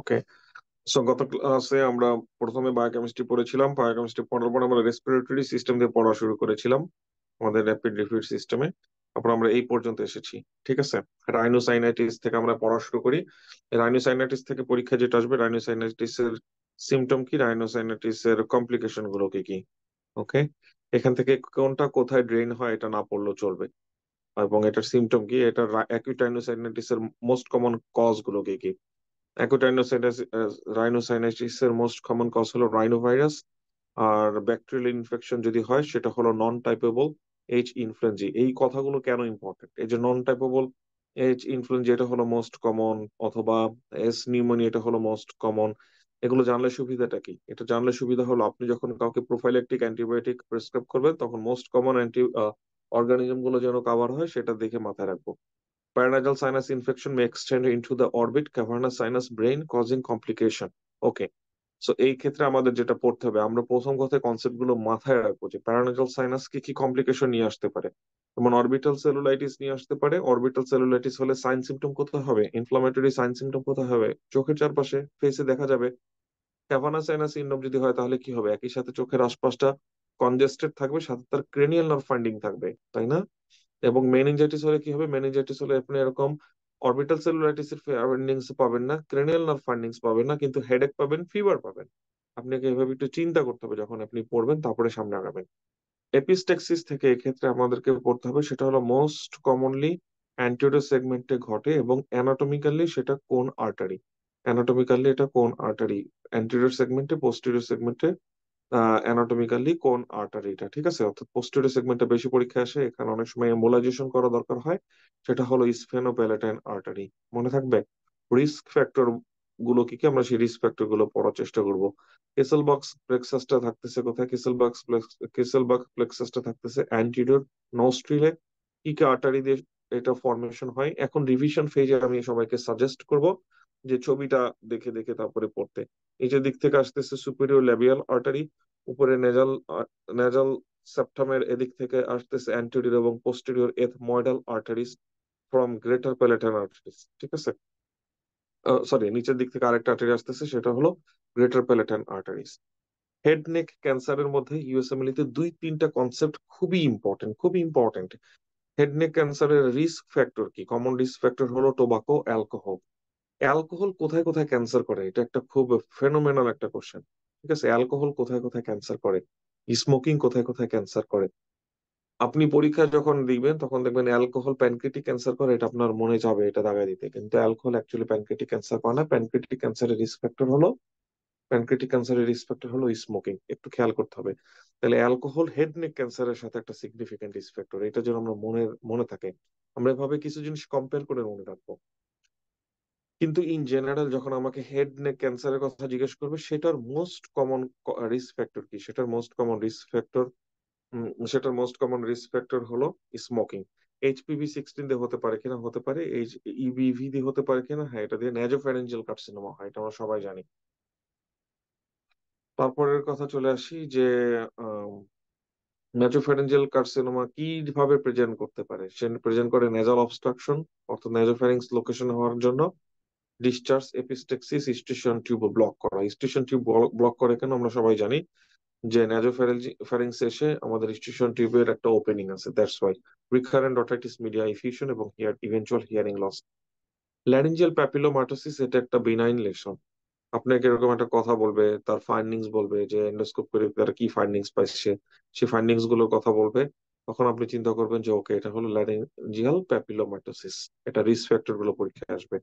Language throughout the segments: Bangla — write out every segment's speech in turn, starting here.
ওকে, সো গত ক্লাসে আমরা প্রথমে বায়োকেমিস্ট্রি পড়েছিলাম। বায়োকেমিস্ট্রি পড়ার পর আমরা রেসপিরেটরি সিস্টেম দিয়ে পড়া শুরু করেছিলাম, আমাদের র্যাপিড রিফিউজ সিস্টেমে। তারপর আমরা এই পর্যন্ত এসেছি। ঠিক আছে, রাইনোসাইনাইটিস থেকে আমরা পড়া শুরু করি। রাইনোসাইনাইটিস থেকে পরীক্ষা যেটা আসবে, রাইনোসাইনাইটিস এর সিমটম কি, রাইনোসাইনাইটিস এর কমপ্লিকেশন গুলো কি কি। ওকে, এখান থেকে কোনটা কোথায় ড্রেন হয় এটা না পড়লেও চলবে, এবং এটার সিমটম কি, এটা অ্যাকিউট রাইনোসাইনাইটিস এর মোস্ট কমন কজ গুলো কি কি। অ্যাকুট রাইনোসাইনাইটিস এর মোস্ট কমন কজ হলো রাইনোভাইরাস। আর ব্যাকটেরিয়াল ইনফেকশন যদি হয় সেটা হলো নন টাইপেবল এইচ ইনফ্লুয়েঞ্জি। এই কথাগুলো কেন ইম্পর্টেন্ট, এই যে নন টাইপেবল এইচ ইনফ্লুয়েঞ্জি এটা হলো মোস্ট কমন, অথবা এস নিউমোনিয়া এটা হলো মোস্ট কমন। এগুলো জানলে সুবিধাটা কি, এটা জানলে সুবিধা হলো আপনি যখন কাউকে প্রোফাইলেকটিক অ্যান্টিবায়োটিক প্রেসক্রাইব করবেন তখন মোস্ট কমন অ্যান্টি অর্গানিজম গুলো যেন কাভার হয় সেটা দেখে মাথায় রাখবো। Paranasal sinus infection may extend into the orbit, cavernous sinus brain, causing complication. Okay, so এই ক্ষেত্রে আমাদের যেটা পড়তে হবে, আমরা প্রথম কথা কনসেপ্ট গুলো মাথায় রাখবো যে প্যারানাজাল সাইনাস কি কি কমপ্লিকেশন নিয়ে আসতে পারে। যেমন অরবিটাল সেলুলাইটিস নিয়ে আসতে পারে। অরবিটাল সেলুলাইটিস হলে সাইন সিমটম কোথায় হবে, ইনফ্লামেটরি সাইন সিমটম কোথায় হবে, চোখের চারপাশে, ফেসে দেখা যাবে। ক্যাভার্নাস সাইনাস সিনড্রোম যদি হয় তাহলে কি হবে, একই সাথে চোখের আশপাশটা কনজেস্টেড থাকবে, সাথে তার ক্রেনিয়াল নার্ভ ফাইন্ডিং থাকবে, তাই না? এবং মেনিনজাইটিস হলে কি হবে, মেনিনজাইটিস হলে আপনি এরকম অরবিটাল সেলুলাইটিস এর ফাইন্ডিংস পাবেন না, ক্রেনিয়াল নার্ভ ফাইন্ডিংস পাবেন না, কিন্তু হেডেক পাবেন, ফিভার পাবেন। আপনাকে এভাবে একটু চিন্তা করতে হবে যখন আপনি পড়বেন, তারপরে সামনে আগাবেন। এপিস্টেক্সিস থেকে এক্ষেত্রে আমাদেরকে পড়তে হবে, সেটা হলো মোস্ট কমনলি অ্যান্টেরিয়র সেগমেন্টে ঘটে, এবং অ্যানাটমিক্যালি সেটা কোন আর্টারি। অ্যানাটমিক্যালি এটা কোন আর্টারি, অ্যান্টেরিয়র সেগমেন্টে, পোস্টেরিয়র সেগমেন্টে, অ্যানাটমিক্যালি কোন আর্টারিটা। ঠিক আছে, অর্থাৎ পোস্টেরিয়র সেগমেন্টে বেশি পরীক্ষা আসে, এখানে অনেক সময় এম্বোলাইজেশন করা দরকার হয়। সেটা হলো স্ফেনোপ্যালেটাইন আর্টারি। মনে থাকবে। রিস্ক ফ্যাক্টর গুলো কি কি, আমরা সেই রিস্ক ফ্যাক্টর গুলো পড়ার চেষ্টা করব। কেসেলবার্গস প্লেক্সাসটা থাকতেছে কোথায়, কেসেলবার্গ প্লেক্সাসটা থাকতেছে অ্যান্টিরিয়র নোস্ট্রিলে। কি কি আর্টারি দিয়ে এটা ফর্মেশন হয়, এখন রিভিশন ফেজে আমি সবাইকে সাজেস্ট করব যে ছবিটা দেখে দেখে তারপরে পড়তে। নিচের দিক থেকে আসতেছে সুপিরিয়র ল্যাবিয়াল আর্টারি, উপরে নেজাল নেজাল সেপ্টামের এদিক থেকে আসতেছে অ্যান্টেরিয়র এবং posterior ethmoidal arteries from greater palatine arteries. ঠিক আছে, সরি, নিচের দিক থেকে আরেকটা আর্টারি আসতেছে, সেটা হলো greater palatine arteries. Head neck ক্যান্সারের মধ্যে ইউএসএমএল তে দুই তিনটা কনসেপ্ট খুবই ইম্পর্টেন্ট, খুবই ইম্পর্টেন্ট। হেড নেক ক্যান্সারের রিস্ক ফ্যাক্টর কি, কমন রিস্ক ফ্যাক্টর হলো টোবাকো, অ্যালকোহল। অ্যালকোহল কোথায় কোথায় ক্যান্সার করে, এটা একটা খুব ফেনোমেনাল একটা কোশ্চেন। ঠিক আছে, অ্যালকোহল কোথায় কোথায় ক্যান্সার করে, স্মোকিং কোথায় কোথায় ক্যান্সার করে। আপনি পরীক্ষা যখন দিবেন তখন দেখবেন অ্যালকোহল প্যানক্রিয়াটিক ক্যান্সার করে, এটা আপনার মনে যাবে এটা দাগায় দিতে, কিন্তু অ্যালকোহল অ্যাকচুয়ালি প্যানক্রিয়াটিক ক্যান্সার করে না। প্যানক্রিয়াটিক ক্যান্সারের রিস্ক ফ্যাক্টর হলো, প্যানক্রিয়াটিক ক্যান্সারের রিস্ক ফ্যাক্টর হলো স্মোকিং। একটু খেয়াল করতে হবে। তাহলে অ্যালকোহল হেড নেক ক্যান্সারের সাথে একটা সিগনিফিকেন্ট রিস্ক ফ্যাক্টর, এটা যেন আমরা মনে মনে থাকে। আমরা এভাবে কিছু জিনিস কম্পেয়ার করে মনে রাখবো। কিন্তু ইন জেনারেল যখন আমাকে হেড নেক ক্যান্সারের কথা জিজ্ঞেস করবে, সেটার মোস্ট কমন রিস্ক ফ্যাক্টর কি, সেটার মোস্ট কমন রিস্ক ফ্যাক্টর হলো স্মোকিং। HPV-16 দিয়ে হতে পারে কিনা, হতে পারে। EBV দিয়ে হতে পারে কিনা, হ্যাঁ, এটা দিয়ে ন্যাজোফ্যারিঞ্জিয়াল কার্সিনোমা হয়, এটা আমরা সবাই জানি। তারপরের কথা চলে আসি যে ন্যাজোফ্যারিঞ্জিয়াল কার্সিনোমা কিভাবে প্রেজেন্ট করতে পারে। সে প্রেজেন্ট করে নেজাল অবস্ট্রাকশন, অর্থাৎ নেজোফ্যারিংস লোকেশন হওয়ার জন্য, ডিসচার্জ, এপিস্টেক্সিস, স্টেশন টিউব ব্লক করা। স্টেশন টিউব ব্লক করে কেন আমরা সবাই জানি, যে ন্যাজোফ্যারিংস এসে আমাদের স্টেশন টিউবের একটা ওপেনিং আছে, that's why. Recurrent otitis media effusion এবং ইভেন্চুয়াল হিয়ারিং লস। ল্যারিঞ্জিয়াল প্যাপিলোমাটোসিস এটা একটা বিনাইন লেশন। আপনাকে এরকম একটা কথা বলবে, তার ফাইন্ডিংস বলবে যে এন্ডোস্কোপ করে তারা কি ফাইন্ডিংস পাইছে, সেই ফাইন্ডিংস গুলোর কথা বলবে। তখন আপনি চিন্তা করবেন যে ওকে, এটা হলো ল্যারিঞ্জিয়াল প্যাপিলোমাটোসিস। এটা রিস্ক ফ্যাক্টর গুলো পরীক্ষায় আসবে।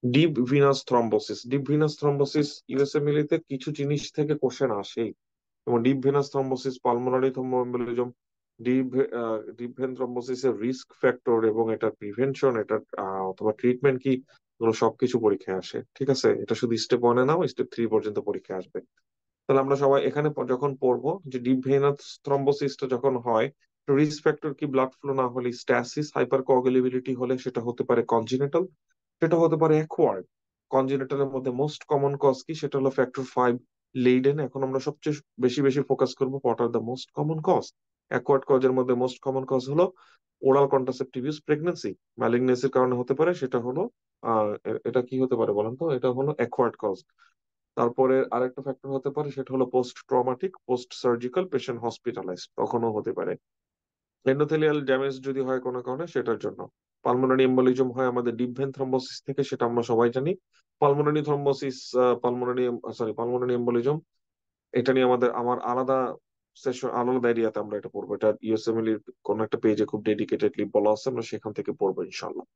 Deep venous thrombosis, deep venous thrombosis USMLE তে কিছু জিনিস থেকে কোশ্চেন আসেই। যেমন deep venous thrombosis, pulmonary thromboembolism, deep deep vein thrombosis এর রিস্ক ফ্যাক্টর এবং এটার প্রিভেনশন, এটার অথবা ট্রিটমেন্ট কি, এগুলো সবকিছু পরীক্ষায় আসে। ঠিক আছে, এটা শুধু স্টেপ 1-এ নাও, স্টেপ 3 পর্যন্ত পরীক্ষায় আসবে। তাহলে আমরা সবাই এখানে যখন পড়বো যে ডিপ ভেনাস থ্রম্বোসিসটা যখন হয়, রিস্ক ফ্যাক্টর কি, ব্লাড ফ্লো না হলে স্ট্যাসিস, হাইপার কোয়াগুলেবিলিটি হলে সেটা হতে পারে কনজিনেটাল, সেটা হতে পারে অ্যাকোয়ার্ড। কনজেনিটালের মধ্যে মোস্ট কমন কজ কি, সেটা হলো ফ্যাক্টর 5 লেইডেন। এখন আমরা সবচেয়ে বেশি বেশি ফোকাস করবো what are the most common cause. Acquired কজের মধ্যে মোস্ট কমন কজ হলো ওরাল কন্ট্রাসেপটিভ ইউজ, প্রেগনেন্সি, ম্যালিগনেন্সির কারণে হতে পারে, সেটা হলো এটা কি হতে পারে বলেন তো, এটা হলো অ্যাকোয়ার্ড কজ। তারপরে আরেকটা ফ্যাক্টর হতে পারে, সেটা হলো post traumatic, post surgical, patient hospitalised, তখনও হতে পারে। এন্ডোথেলিয়াল ড্যামেজ যদি হয় কোনো কারণে, সেটার জন্য। পালমোনারি এম্বোলিজম হয় আমাদের ডিপ ভেন থ্রম্বোসিস থেকে, সেটা আমরা সবাই জানি। পালমোনারি থ্রম্বোসিস, পালমোনারি এম্বোলিজম, এটা নিয়ে আমার আলাদা সেশন, আলাদা এরিয়াতে আমরা এটা পড়বো। এটা ইউএসএমএল এর কোন একটা পেজে খুব ডেডিকেটেডলি বলা আছে, আমরা সেখান থেকে পড়বো ইনশাল্লাহ।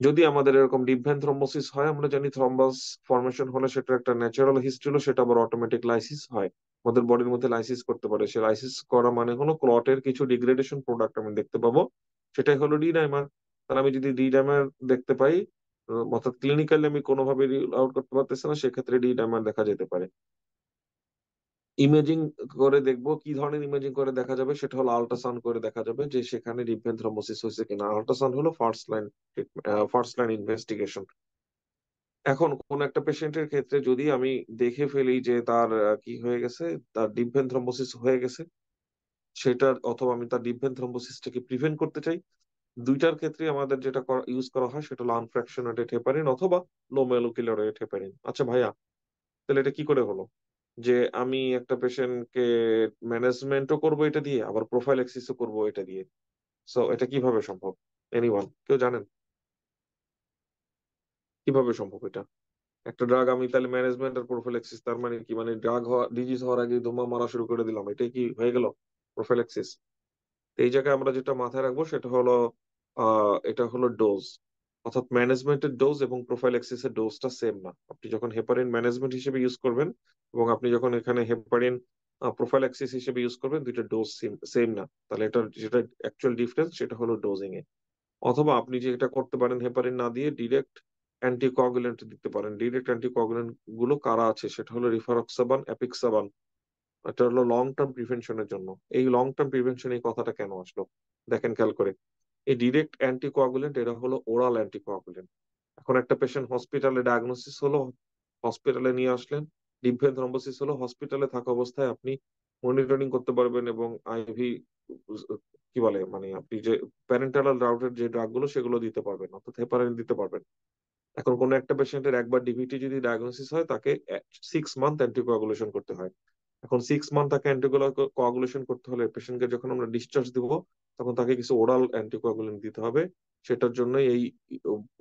যদি আমাদের এরকম ডিপ ভেন থ্রম্বোসিস হয়, আমরা জানি থ্রম্বাস ফরমেশন হলে সেটা একটা ন্যাচারাল হিস্ট্রি হলো, সেটা আবার অটোমেটিক লাইসিস হয়, আমাদের বডির মধ্যে লাইসিস করতে পারে। সে লাইসিস করা মানে হলো ক্লটের কিছু ডিগ্রেডেশন প্রোডাক্ট আমি দেখতে পাবো, সেটাই হলো ডি ডাইমার। তাহলে আমি যদি ডি ডাইমার দেখতে পাই, অর্থাৎ ক্লিনিক্যালি আমি কোনোভাবে আউট করতে পারতেছি না, সেক্ষেত্রে ডি ডাইমার দেখা যেতে পারে। ইমেজিং করে দেখবো, কি ধরনের ইমেজিং করে দেখা যাবে, সেটা হলো আল্ট্রাসাউন্ড করে দেখা যাবে যে সেখানে ডিপ ভেন থ্রম্বোসিস হয়েছে কিনা। আল্ট্রাসাউন্ড হলো ফার্স্ট লাইন ইনভেস্টিগেশন। এখন কোন একটা পেশেন্টের ক্ষেত্রে যদি আমি দেখে ফেলি যে তার কি হয়ে গেছে, তার ডিপ ভেন থ্রম্বোসিস হয়ে গেছে, সেটার অথবা আমি তার ডিপ ভেন থ্রম্বোসিসটাকে প্রিভেন্ট করতে চাই, দুইটার ক্ষেত্রে আমাদের যেটা ইউজ করা হয় সেটা হলো আনফ্র্যাকশনেটেড হেপারিন অথবা লো মলিকুলার ওয়েট হেপারিন। আচ্ছা ভাইয়া, তাহলে এটা কি করে হলো যে আমি একটা পেশেন্টকে ম্যানেজমেন্টও করবো এটা দিয়ে, আবার প্রোফাইল্যাক্সিসও করবো এটা দিয়ে? সো এটা কিভাবে সম্ভব? এনিওয়ান, কেউ জানেন কিভাবে সম্ভব এটা? একটা ড্রাগ আমি তাহলে ম্যানেজমেন্ট আর প্রোফিলাক্সিস, তার মানে কি, মানে ড্রাগ হওয়া, ডিজিজ হওয়ার আগে ধুমা মারা শুরু করে দিলাম, এটাই কি হয়ে গেল প্রোফিলাক্সিস? এই জায়গায় আমরা যেটা মাথায় রাখবো সেটা হলো এটা হলো ডোজ, অর্থাৎ ম্যানেজমেন্টের ডোজ এবং প্রোফাইল্যাক্সিস এর ডোজটা সেম না। আপনি যখন হেপারিন ম্যানেজমেন্ট হিসেবে ইউজ করবেন এবং আপনি যখন এখানে হেপারিন প্রোফাইল্যাক্সিস হিসেবে ইউজ করবেন, দুইটা ডোজ সেম না। তাহলে এটা যেটা অ্যাকচুয়াল ডিফারেন্স সেটা হলো ডোজিং এ। অথবা আপনি যে এটা করতে পারেন, হেপারিন না দিয়ে ডিরেক্ট অ্যান্টিকোয়াগুলেন্ট দিতে পারেন। ডিরেক্ট অ্যান্টিকোয়াগুলেন্ট গুলো কারা আছে, সেটা হলো রিফারক্সাবান, অ্যাপিক্সাবান। এটা হলো লং টার্ম প্রিভেনশনের জন্য। এই লং টার্ম প্রিভেনশন এই কথাটা কেন আসলো দেখেন খেয়াল করে। এই ডিরেক্ট অ্যান্টিকোয়াগুলেন্ট এরা হলো ওরাল অ্যান্টিকোয়াগুলেন্ট। এখন একটা পেশেন্ট হসপিটালে ডায়াগনোসিস হলো, হসপিটালে নিয়ে আসলেন, ডিপ ভেন থ্রম্বোসিস হলো, হসপিটালে থাকা অবস্থায় আপনি মনিটরিং করতে পারবেন এবং আইভি কি বলে, মানে আপনি যে প্যারেন্টাল রাউটের যে ড্রাগ গুলো সেগুলো দিতে পারবেন, অর্থাৎ হেপারিন দিতে পারবেন। এখন কোন একটা পেশেন্টের একবার ডিভিটি যদি ডায়াগনোসিস হয়, তাকে 6 মান্থ অ্যান্টিকোয়াগুলেশন করতে হয়। এখন 6 মান্থ তাকে অ্যান্টিকোয়াগুলেশন করতে হলে, পেশেন্টকে যখন আমরা ডিসচার্জ দিব, তখন তাকে কিছু ওরাল অ্যান্টিকোয়াগুলেন্ট দিতে হবে। সেটার জন্য এই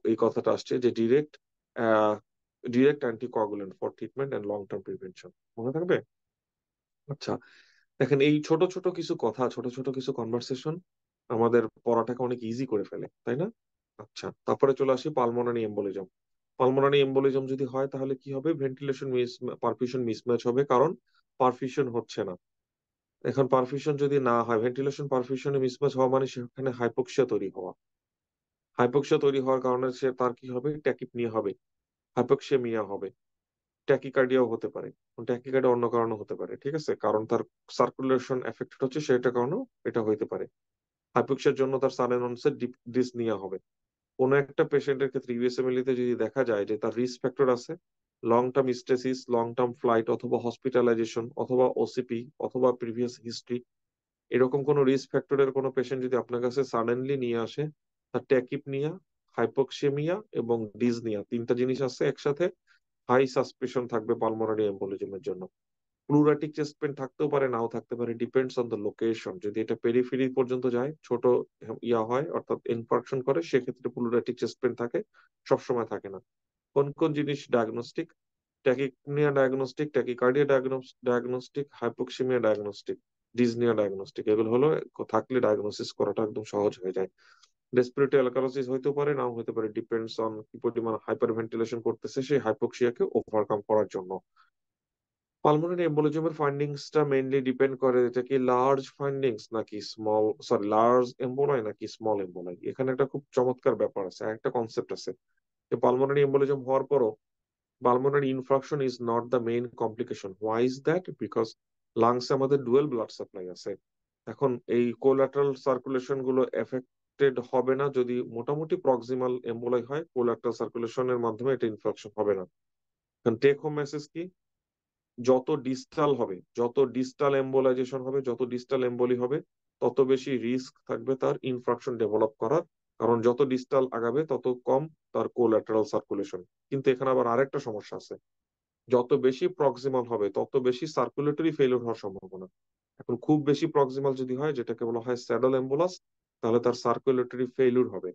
এই কথাটা আসছে যে direct anticoagulant for treatment and long term prevention. মনে থাকবে? আচ্ছা, দেখেন এই ছোট ছোট কিছু কথা, ছোট ছোট কিছু কনভারসেশন আমাদের পড়াটাকে অনেক ইজি করে ফেলে, তাই না? আচ্ছা, তারপরে চলে আসি পালমোনারি এম্বোলিজম। পালমোনারি এম্বোলিজম যদি হয় তাহলে কি হবে? ভেন্টিলেশন পারফিউশন মিসম্যাচ হবে, কারণ পারফিউশন হচ্ছে না। এখন পারফিউশন যদি না হয়, ভেন্টিলেশন পারফিউশনে মিসম্যাচ হওয়া মানে সেখানে হাইপোক্সিয়া তৈরি হওয়া। হাইপোক্সিয়া তৈরি হওয়ার কারণে তার কি হবে? ট্যাকিপনিয়া হবে, হাইপোক্সিয়ামিয়া হবে, ট্যাকিকার্ডিয়াও হতে পারে। ট্যাকিকার্ডিয়া অন্য কারণে হতে পারে, ঠিক আছে, কারণ তার সার্কুলেশন এফেক্টেড হচ্ছে, সেটা কারণেও এটা হইতে পারে। হাইপোক্সিয়ার জন্য তার সাডেন অনসেট ডিসনিয়া হবে। কোনো একটা পেশেন্টের ক্ষেত্রে ইউএসএমএল তে যদি দেখা যায় যে তার রিস্ক ফ্যাক্টর আছে, long term stasis, long term flight অথবা হসপিটালাইজেশন অথবা ওসিপি অথবা প্রিভিয়াস হিস্ট্রি, এরকম কোনো রিস্ক ফ্যাক্টরের কোনো পেশেন্ট যদি আপনার কাছে সাডেনলি নিয়ে আসে, তার ট্যাকিপনিয়া, হাইপোক্সেমিয়া এবং ডিজনিয়া, তিনটা জিনিস আছে একসাথে, হাই সাসপিশন থাকবে পালমোনারি এম্বোলিজমের জন্য। প্লুরাটিক চেস্ট পেন থাকতেও পারে, নাও থাকতে পারে, ডিপেন্ডস অন দ্য লোকেশন। যদি এটা পেরিফেরি পর্যন্ত যায়, ছোট ইয়া হয়, অর্থাৎ ইনফার্কশন করে, সেক্ষেত্রে প্লুরাটিক চেস্ট পেন থাকে, সবসময় থাকে না। কোন কোন জিনিস diagnostic? Tachypnoea diagnostic, tachycardia diagnostic, hypoxaemia diagnostic, dyspnoea diagnostic. এগুলো হলো থাকলে ডায়াগনোসিস করাটা একদম সহজ হয়ে যায়। রেসপিরেটরি অ্যালকালোসিস হইতে পারে, নাও হতে পারে, ডিপেন্ডস অন কি পরিমাণ হাইপার ভেন্টিলেশন করতেছে সেই হাইপোক্সিয়াকে ওভারকাম করার জন্য। পালমোনারি এম্বোলিজমের ফাইন্ডিংসটা মেইনলি ডিপেন্ড করে এটা কি লার্জ ফাইন্ডিংস নাকি স্মল, সরি লার্জ এম্বোলাই নাকি স্মল এম্বোলাই। এখানে একটা খুব চমৎকার ব্যাপার আছে, একটা কনসেপ্ট আছে যে পালমোনারি এম্বোলিজম হওয়ার পরও pulmonary infarction is not the main complication. Why is that? Because লাংসে আমাদের ডুয়েল ব্লাড সাপ্লাই আছে। এখন এই কোলাটারাল সার্কুলেশন গুলো এফেক্টেড হবে না যদি মোটামুটি প্রক্সিমাল এম্বোলাই হয়, কোলাটারাল সার্কুলেশনের মাধ্যমে এটা ইনফ্রাকশন হবে না। এখন টেক হোম মেসেজ কি? যত ডিস্টাল হবে, যত ডিস্টাল এম্বোলাইজেশন হবে, যত ডিস্টাল এম্বলি হবে, তত বেশি রিস্ক থাকবে তার ইনফ্রাকশন ডেভেলপ করার, কারণ যত ডিস্টাল আগাবে তত কম তার কোল্যাটারাল সার্কুলেশন। কিন্তু এখানে আবার আরেকটা সমস্যা আছে, যত বেশি প্রক্সিমাল হবে তত বেশি সার্কুলেটরি ফেলিওর হওয়ার সম্ভাবনা। এখন খুব বেশি প্রক্সিমাল যদি হয়, যেটাকে বলা হয় স্যাডল এম্বোলাস, তাহলে তার সার্কুলেটরি ফেলিওর হবে।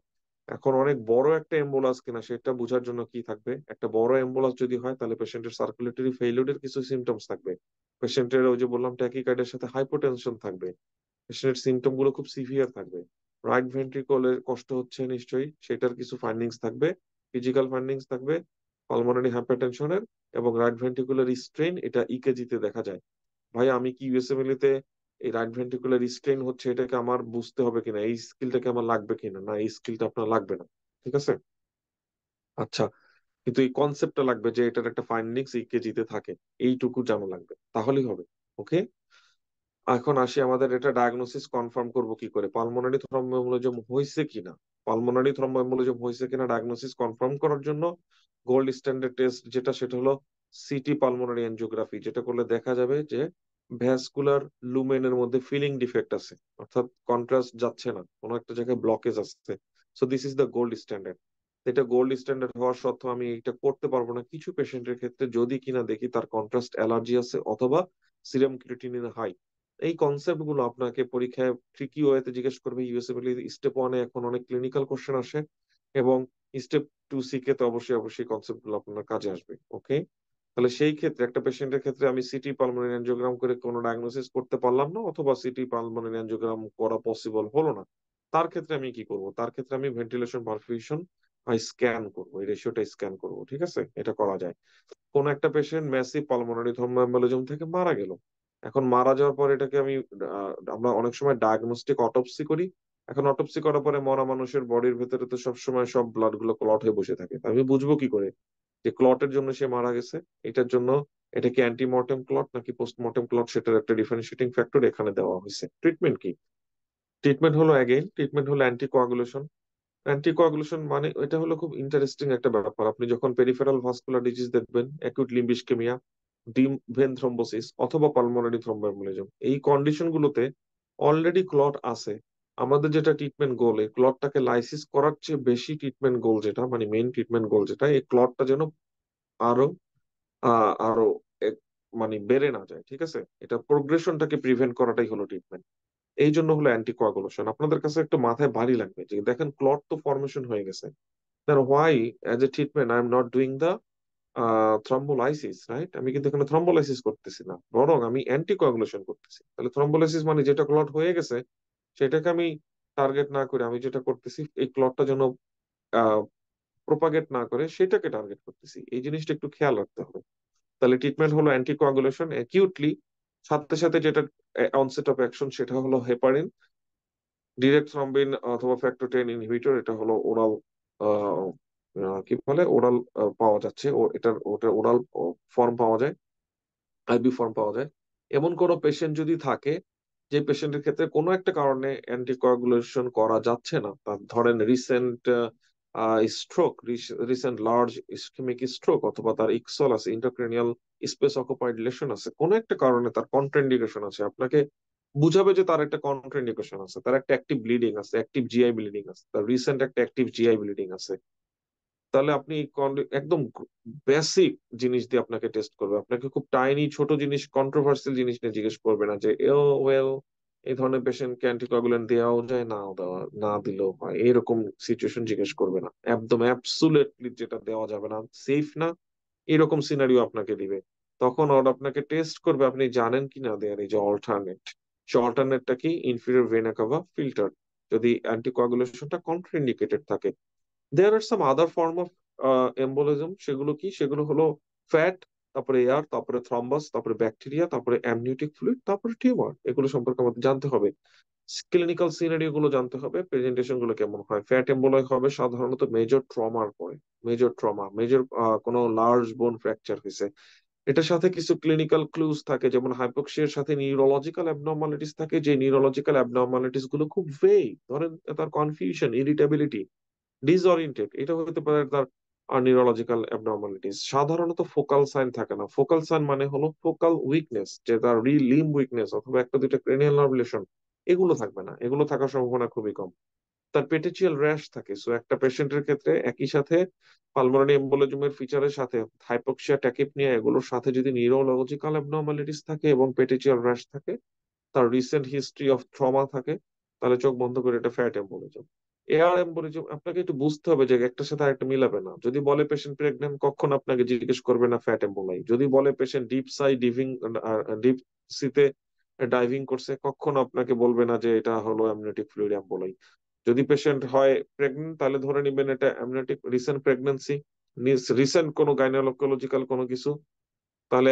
এখন অনেক বড় একটা এম্বোলাস কিনা সেটা বোঝার জন্য কি থাকবে, একটা বড় এম্বোলাস যদি হয় তাহলে পেশেন্টের সার্কুলেটরি ফেলিওরের কিছু সিমটমস থাকবে। পেশেন্টের ওই যে বললাম ট্যাকিকার্ডের সাথে হাইপোটেনশন থাকবে, পেশেন্টের সিমটম গুলো খুব সিভিয়ার থাকবে। রাইট ভেন্ট্রিকলের কষ্ট হচ্ছে নিশ্চয়ই, সেটার কিছু ফাইন্ডিংস থাকবে, ফিজিক্যাল ফাইন্ডিংস থাকবে পালমোনারি হাইপারটেনশনের। এবং রাইট ভেন্ট্রিকুলার স্ট্রেন, এটা ইকেজি তে দেখা যায়। ভাই আমি কি ইউএসএমএল তে এই রাইট ভেন্ট্রিকুলার স্ট্রেন হচ্ছে এটাকে আমার বুঝতে হবে কিনা, এই স্কিলটাকে আমার লাগবে কিনা? না, এই স্কিলটা আপনার লাগবে না। ঠিক আছে, আচ্ছা, কিন্তু এই কনসেপ্টটা লাগবে যে এটার একটা ফাইন্ডিংস ইকেজি তে থাকে, এইটুকু জানা লাগবে, তাহলেই হবে। ওকে, এখন আসি আমাদের এটা ডায়াগনোসিস কনফার্ম করব কি করে, পালমোনারি থ্রম্বোএমবোলিজম হয়েছে কিনা। পালমোনারি থ্রম্বোএমবোলিজম হয়েছে কিনা ডায়াগনোসিস কনফার্ম করার জন্য গোল্ড স্ট্যান্ডার্ড টেস্ট যেটা, সেটা হলো সিটি পালমোনারি এনজিওগ্রাফি, যেটা করলে দেখা যাবে যে ভ্যাসকুলার লুমেনের মধ্যে ফিলিং ডিফেক্ট আছে, অর্থাৎ কন্ট্রাস্ট যাচ্ছে না, কোনো একটা জায়গায় ব্লকেজ আছে। So this is the gold standard. এটা গোল্ড স্ট্যান্ডার্ড হওয়ার সত্ত্বেও আমি এটা করতে পারবো না কিছু পেশেন্টের ক্ষেত্রে, যদি কিনা দেখি তার কন্ট্রাস্ট অ্যালার্জি আছে অথবা সিরাম ক্রিয়েটিনিন হাই। এই কনসেপ্ট গুলো আপনাকে পরীক্ষায় ট্রিকি ওয়েতে জিজ্ঞেস করবে। ইউএসএমএল স্টেপ ওয়ানে এখন অনেক ক্লিনিক্যাল কোশ্চেন আসে, এবং স্টেপ টু সি কে তো অবশ্যই অবশ্যই কনসেপ্ট গুলো আপনার কাজে আসবে। ওকে, তাহলে সেই ক্ষেত্রে একটা পেশেন্টের ক্ষেত্রে আমি সিটি পালমোনারি অ্যানজিওগ্রাম করে কোনো ডায়াগনোসিস করতে পারলাম না, অথবা সিটি পালমোনারি অ্যানজিওগ্রাম করা পসিবল হলো না, তার ক্ষেত্রে আমি কি করব? তার ক্ষেত্রে আমি ভেন্টিলেশন পারফিউশন স্ক্যান করবো, এই রেশিওটা স্ক্যান করবো। ঠিক আছে, এটা করা যায়। কোন একটা পেশেন্ট ম্যাসিভ পালমোনারি থ্রম্বোএমবোলিজম থেকে মারা গেল, এখন মারা যাওয়ার পর এটাকে আমি আমরা অনেক সময় ডায়াগনস্টিক অটোপসি করি। এখন অটোপসি করার পরে মরা মানুষের বডির ভেতরে তো সবসময় সব ব্লাড গুলো ক্লট হয়ে বসে থাকে, আমি বুঝবো কি করে যে ক্লটের জন্য সে মারা গেছে? এটার জন্য এটা কি অ্যান্টিমর্টেম ক্লট নাকি পোস্টমর্টেম ক্লট, সেটার একটা ডিফারেন্সিয়েটিং ফ্যাক্টর এখানে দেওয়া হয়েছে। ট্রিটমেন্ট কি? ট্রিটমেন্ট হলো অ্যান্টিকোয়াগুলেশন। অ্যান্টিকোয়াগুলেশন মানে এটা হলো খুব ইন্টারেস্টিং একটা ব্যাপার। আপনি যখন পেরিফেরাল ভাস্কুলার ডিজিজ দেখবেন, acute limb ischaemia, deep vein thrombosis অথবা পালমোনারি থ্রম্বোএমবোলিজম, এই কন্ডিশন গুলোতে অলরেডি ক্লট আছে। আমাদের যেটা ট্রিটমেন্ট গোল, এই ক্লটটাকে লাইসিস করার চেয়ে বেশি ট্রিটমেন্ট গোল যেটা, মানে মেইন ট্রিটমেন্ট গোল যেটা, এই ক্লটটা যেন আরো আরো মানে বেড়ে না যায়। ঠিক আছে, এটা প্রোগ্রেশনটাকে প্রিভেন্ট করাটাই হলো ট্রিটমেন্ট। এই জন্য হলো অ্যান্টিকোয়াগুলেশন। আপনাদের কাছে একটু মাথায় ভারী লাগবে যে দেখেন ক্লট তো ফর্মেশন হয়ে গেছে, then why as a treatment I am not doing the thrombolysis, right? আমি কিন্তু এখানে থ্রম্বোলাইসিস করতেছি না, বরং আমি অ্যান্টিকোয়াগুলেশন করতেছি। তাহলে থ্রম্বোলাইসিস মানে যেটা ক্লট হয়ে গেছে সেটাকে আমি টার্গেট না করে আমি যেটা করতেছি, এই ক্লটটা যেন প্রোপাগেট না করে সেটাকে টার্গেট করতেছি। এই জিনিসটা একটু খেয়াল রাখতে হবে। তাহলে ট্রিটমেন্ট হলো অ্যান্টিকোয়াগুলেশন অ্যাকিউটলি, সাথে সাথে যেটা অনসেট অফ অ্যাকশন সেটা হলো হেপারিন, ডিরেক্ট থ্রম্বিন অথবা ফ্যাক্টর 10 ইনহিবিটর। এটা হলো ওরাল, কি বলে, ওরাল পাওয়া যাচ্ছে, ও এটার ওটা ওরাল ফর্ম পাওয়া যায়, আইবি ফর্ম পাওয়া যায়। এমন কোনো পেশেন্ট যদি থাকে যে পেশেন্টের ক্ষেত্রে কোনো একটা কারণে অ্যান্টিকোয়াগুলেশন করা যাচ্ছে না, তার ধরেন recent stroke, recent large ischaemic stroke, অথবা তার ইকসল আছে, ইন্টারক্রেনিয়াল স্পেস অকুপাইড লেশন আছে, কোনো একটা কারণে তার কন্ট্রাইন্ডিকেশন আছে, আপনাকে বুঝাবে যে তার একটা কন্ট্রাইন্ডিকেশন আছে, তার একটা অ্যাক্টিভ ব্লিডিং আছে, অ্যাক্টিভ জিআই ব্লিডিং আছে, তার রিসেন্ট একটা অ্যাক্টিভ জিআই ব্লিডিং আছে, তাহলে আপনি একদম বেসিক জিনিস দিয়ে আপনাকে টেস্ট করবে। আপনাকে খুব টাইনি ছোট জিনিস, কন্ট্রোভার্সিয়াল জিনিস নিয়ে জিজ্ঞেস করবে না যে ও ওয়েল এই ধরনের পেশেন্টকে অ্যান্টিকোয়াগুলেন্ট দেওয়াও যায়, নাও দেওয়া, না দিলেও হয়, এরকম সিচুয়েশন জিজ্ঞেস করবে না। একদম অ্যাবসুলেটলি যেটা দেওয়া যাবে না, সেফ না, এরকম সিনারিও আপনাকে দিবে। তখন ওরা আপনাকে টেস্ট করবে আপনি জানেন কি না দেয়ার এই যে অল্টারনেট। সে অল্টারনেটটা কি? ইনফিরিয়র ভেনা কাভা ফিল্টার, যদি অ্যান্টিকোয়াগুলেশনটা কন্ট্রাইন্ডিকেটেড থাকে। দেয়ার আর সাম আদার ফর্ম অফ এম্বোলিজম, সেগুলো কি? সেগুলো হলো ফ্যাট, তারপরে এয়ার, তারপরে থ্রম্বাস, তারপরে ব্যাকটেরিয়া, তারপরে অ্যামনিওটিক ফ্লুইড, তারপরে টিউমার। এগুলো সম্পর্কে আমাদের জানতে হবে, ক্লিনিক্যাল সিনারিও গুলো জানতে হবে, প্রেজেন্টেশন গুলো কেমন হয়। ফ্যাট এম্বোলাই হবে সাধারণত মেজর ট্রমার পরে, মেজর ট্রমা, মেজর কোনো লার্জ বোন ফ্র্যাকচার হয়েছে। এটার সাথে কিছু ক্লিনিক্যাল ক্লুজ থাকে, যেমন হাইপোক্সিয়ার সাথে নিউরোলজিক্যাল অ্যাবনর্মালিটিস থাকে, যে নিউরোলজিক্যাল অ্যাবনর্মালিটিস গুলো খুব ভেগ, ধরেন তার কনফিউশন, ইরিটেবিলিটি, ডিসঅরিয়েন্টেড, এটা হতে পারে তার নিউরোলজিক্যাল অ্যাবনর্মালিটিস। সাধারণত ফোকাল সাইন থাকে না। ফোকাল সাইন মানে হলো ফোকাল উইকনেস, যে তার লিম্ব উইকনেস অথবা একটা দুইটা ক্রেনিয়াল নার্ভ লেশন, এগুলো থাকবে না, এগুলো থাকার সম্ভাবনা খুবই কম। তার পেটেচিয়াল র্যাশ থাকে। সো একটা পেশেন্টের ক্ষেত্রে একই সাথে পালমোনারি এম্বোলিজমের ফিচারের সাথে হাইপোক্সিয়া, ট্যাকিপনিয়া এগুলোর সাথে যদি নিউরোলজিক্যাল অ্যাবনর্মালিটিস থাকে এবং পেটেচিয়াল র্যাশ থাকে, তার রিসেন্ট হিস্ট্রি অফ ট্রমা থাকে, তাহলে চোখ বন্ধ করে এটা ফ্যাট এম্বোলিজম। এয়ার এম্বোলিজম আপনাকে একটু বুঝতে হবে যে একটার সাথে আরেকটা মিলাবে না। যদি বলে পেশেন্ট প্রেগন্যান্ট, কখন আপনাকে জিজ্ঞেস করবে না ফ্যাট এম্বোলাই। যদি বলে পেশেন্ট ডিপ সাই ডিভিং, ডিপ সিতে ডাইভিং করছে, কখনো আপনাকে বলবে না যে এটা হলো অ্যামনিওটিক ফ্লুইড এম্বোলাই। যদি পেশেন্ট হয় প্রেগনেন্ট, তাহলে ধরে নিবেন এটা অ্যামনিওটিক রিসেন্ট প্রেগন্যান্সি, রিসেন্ট কোনো গাইনোকোলজিক্যাল কোনো কিছু, তাহলে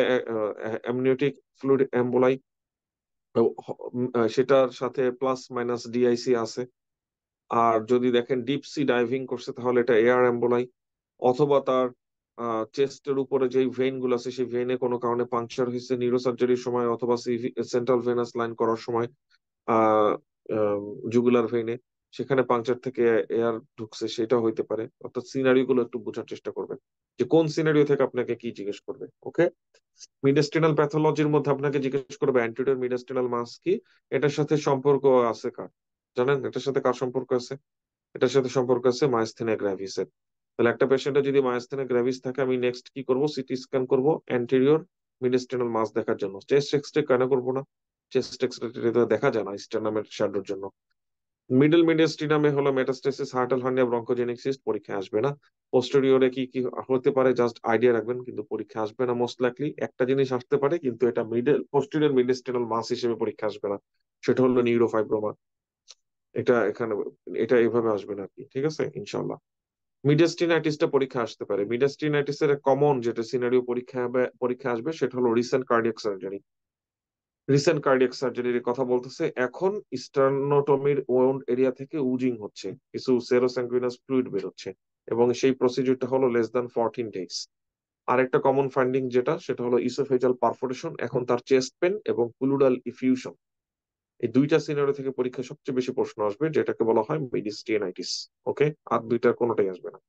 অ্যামনিওটিক ফ্লুইড এম্বোলাই। সেটার সাথে প্লাস মাইনাস ডিআইসি আছে। আর যদি দেখেন ডিপ সি ডাইভিং করছে, তাহলে এটা এয়ার এম্বোলাই। অথবা তার চেস্টের উপরে যে ভেইন গুলো আছে, সেই ভেইনে কোনো কারণে পাংচার হয়েছে নিউরোসার্জারির সময়, অথবা সেন্ট্রাল ভেনাস লাইন করার সময় আহ জুগুলার ভেইনে, সেখানে পাংচার থেকে এয়ার ঢুকছে, সেটা হইতে পারে। অর্থাৎ সিনারিও গুলো একটু বোঝার চেষ্টা করবেন যে কোন সিনারিও থেকে আপনাকে কি জিজ্ঞেস করবে। ওকে। মিডেস্টিনাল প্যাথোলজির মধ্যে আপনাকে জিজ্ঞেস করবে অ্যান্টিরিয়র মিডেস্টিনাল মাস কি, এটার সাথে সম্পর্ক আছে কার, জানেন এটার সাথে কার সম্পর্ক আছে? এটার সাথে সম্পর্ক আছে মাইস্থেনিয়া গ্র্যাভিসের। তাহলে একটা পেশেন্টের যদি মাইস্থেনিয়া গ্র্যাভিস থাকে, আমি নেক্সট কি করব? সিটি স্ক্যান করব অ্যান্টেরিয়র মিডিস্টাইনাল মাস দেখার জন্য। চেস্ট এক্সরে কেন করবো না? চেস্ট এক্সরে দেখা যায় না স্টার্নামের শ্যাডোর জন্য। মিডল মিডিয়াস্টিনামে হলো মেটাস্টেসিস, হার্টাল হার্নিয়া, ব্রঙ্কোজেনিক সিস্ট, পরীক্ষা আসবে না। পোস্টেরিয়রে কি কি হতে পারে জাস্ট আইডিয়া রাখবেন, কিন্তু পরীক্ষা আসবে না মোস্ট লাইকলি। একটা জিনিস আসতে পারে, কিন্তু এটা মিডল পোস্টেরিয়র মিডিয়াস্টিনাল মাস হিসেবে পরীক্ষা আসবে না। সেটা হলো নিউরোফাইব্রোমা। এটা এখানে, এটা এইভাবে আসবে না আর কি, ঠিক আছে ইনশাল্লাহ। মিডিয়াস্টিনাইটিসটা পরীক্ষা আসতে পারে। মিডিয়াস্টিনাইটিস এর কমন যেটা সিনারিও পরীক্ষা আসবে, সেটা হলো recent cardiac surgery. Recent cardiac সার্জারির কথা বলতেছে এখন। স্টার্নোটমির ওয়াউন্ড এরিয়া থেকে উজিং হচ্ছে, কিছু সেরোস্যাঙ্গুইনাস ফ্লুইড বের হচ্ছে, এবং সেই প্রসিডিউরটা হলো less than 14 days। আরেকটা কমন ফাইন্ডিং যেটা, সেটা হলো ইসোফেজাল পারফোরেশন, এখন তার চেস্ট পেন এবং প্লুরাল ইফিউশন। এই দুইটা সিনারিও থেকে পরীক্ষায় সবচেয়ে বেশি প্রশ্ন আসবে, যেটাকে বলা হয় মিডিস্টিনাইটিস। ওকে। আর দুইটার কোনোটাই আসবে না।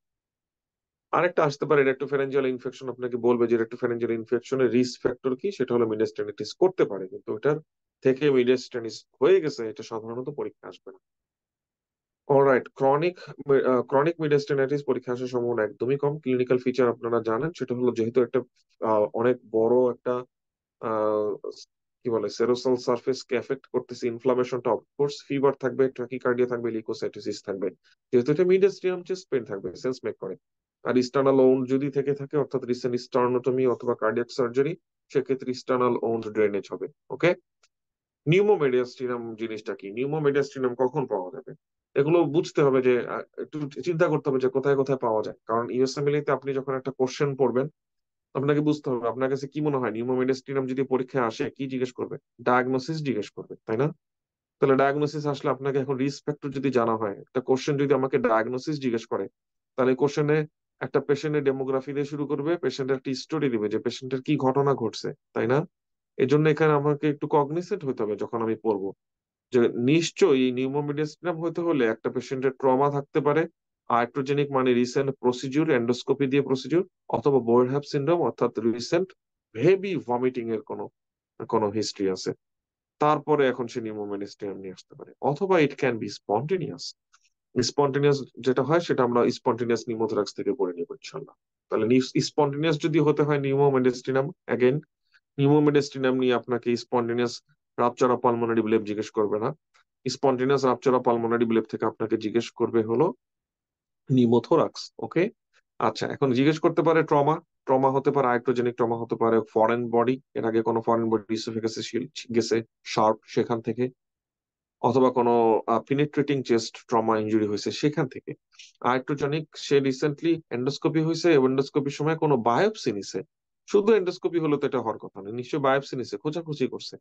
আরেকটা আসতে পারে রেক্টোফ্যারেঞ্জিয়াল ইনফেকশন, আপনাকে বলবে যে রেক্টোফ্যারেঞ্জিয়াল ইনফেকশনের রিস্ক ফ্যাক্টর কি, সেটা হলো মিডিয়াস্টেনিটিস করতে পারে, কিন্তু ওটার থেকে মিডিয়াস্টেনিস হয়ে গেছে, এটা সাধারণত পরীক্ষা আসবে না। অলরাইট। ক্রনিক মিডিয়াস্টেনাইটিস পরীক্ষা আসার সম্ভাবনা একদমই কম। ক্লিনিক্যাল ফিচার আপনারা জানেন, সেটা হলো যেহেতু একটা অনেক বড় একটা আহ, কি বলে সেরোসাল সারফেস কে এফেক্ট করতেছে, ইনফ্লামেশনটা অফকোর্স, ফিভার থাকবে, ট্রাকিকার্ডিয়া থাকবে, লিউকোসাইটোসিস থাকবে। যেহেতু এটা মিডিয়াস্টিনাম, চেস্ট পেইন থাকবে, সেন্স মেক করে। আর ইস্টার্নাল ওউন্ড যদি থেকে থাকে, অর্থাৎ রিসেন্ট স্টার্নোটমি অথবা কার্ডিয়াক সার্জারি, সেক্ষেত্রে ইস্টার্নাল ওউন্ড ড্রেনেজ হবে। ওকে। নিউমোমেডিয়াস্টিনাম জিনিসটা কি, নিউমোমেডিয়াস্টিনাম কখন পাওয়া যাবে, এগুলো বুঝতে হবে যে একটু চিন্তা করতে হবে যে কোথায় কোথায় পাওয়া যায়। কারণ ইউএসএমএল তে আপনি যখন একটা কোশ্চেন পড়বেন, আপনাকে বুঝতে হবে আপনার কাছে কি মনে হয় নিউমোমেডিয়াস্টিনাম যদি পরীক্ষায় আসে কি জিজ্ঞেস করবে? ডায়াগনোসিস জিজ্ঞেস করবে, তাই না? তাহলে ডায়াগনোসিস আসলে আপনাকে এখন রিস্ক ফ্যাক্টর যদি জানা হয়, একটা কোশ্চেন যদি আমাকে ডায়াগনোসিস জিজ্ঞেস করে, তাহলে কোশ্চেনে একটা পেশেন্টের ডেমোগ্রাফি দিয়ে শুরু করবে, পেশেন্টের একটা স্টোরি দিবে যে পেশেন্টের কি ঘটনা ঘটছে, তাই না? এই জন্য এখানে আমাকে একটু কগনিসেন্ট হতে হবে যখন আমি পড়বো, যে নিশ্চয়ই এই নিউমোমেডিয়াস্টিনাম হতে হলে একটা পেশেন্টের ট্রমা থাকতে পারে, আইট্রোজেনিক মানে রিসেন্ট প্রসিডিউর, এন্ডোস্কোপি দিয়ে প্রসিডিউর, অথবা বোরহ্যাপ সিন্ড্রোম অর্থাৎ রিসেন্ট হেভি ভমিটিং এর কোনো কোনো হিস্ট্রি আছে। তারপরে এখন সে নিউমোমেডিয়াস্টিনাম নিয়ে আসতে পারে, অথবা it can be spontaneous. Spontaneous যেটা হয়, সেটা আমরা স্পন্টেনিয়াস নিউমোথোরাক্স থেকে পড়ে নিব ইনশাল্লাহ। তাহলে স্পন্টেনিয়াস যদি হতে হয় নিউমোমেডিয়াস্টিনাম, অ্যাগেন নিউমোমেডিয়াস্টিনাম নিয়ে আপনাকে স্পন্টেনিয়াস রাপচার অফ পালমোনারি ব্লেব জিজ্ঞেস করবে না। স্পন্টেনিয়াস রাপচার অফ পালমোনারি ব্লেব থেকে আপনাকে জিজ্ঞেস করবে হলো নিউমোথোরাক্স। ওকে। আচ্ছা, এখন জিজ্ঞেস করতে পারে ট্রমা। ট্রমা হতে পারে আইট্রোজেনিক, ট্রমা হতে পারে ফরেন বডি, এর আগে কোনো ফরেন বডি গেছে, গেছে শার্প সেখান থেকে, অথবা কোনো পিনেট্রেটিং চেস্ট ট্রমা ইনজুরি হয়েছে সেখান থেকে। আইট্রোজেনিক সে রিসেন্টলি এন্ডোস্কোপি হয়েছে, এন্ডোস্কোপির সময় কোনো বায়োপসি নিছে। শুধু এন্ডোস্কোপি হলো তো এটা হওয়ার কথা না, নিশ্চয়ই বায়োপসি নিছে, খোঁজাখুঁজি করছে।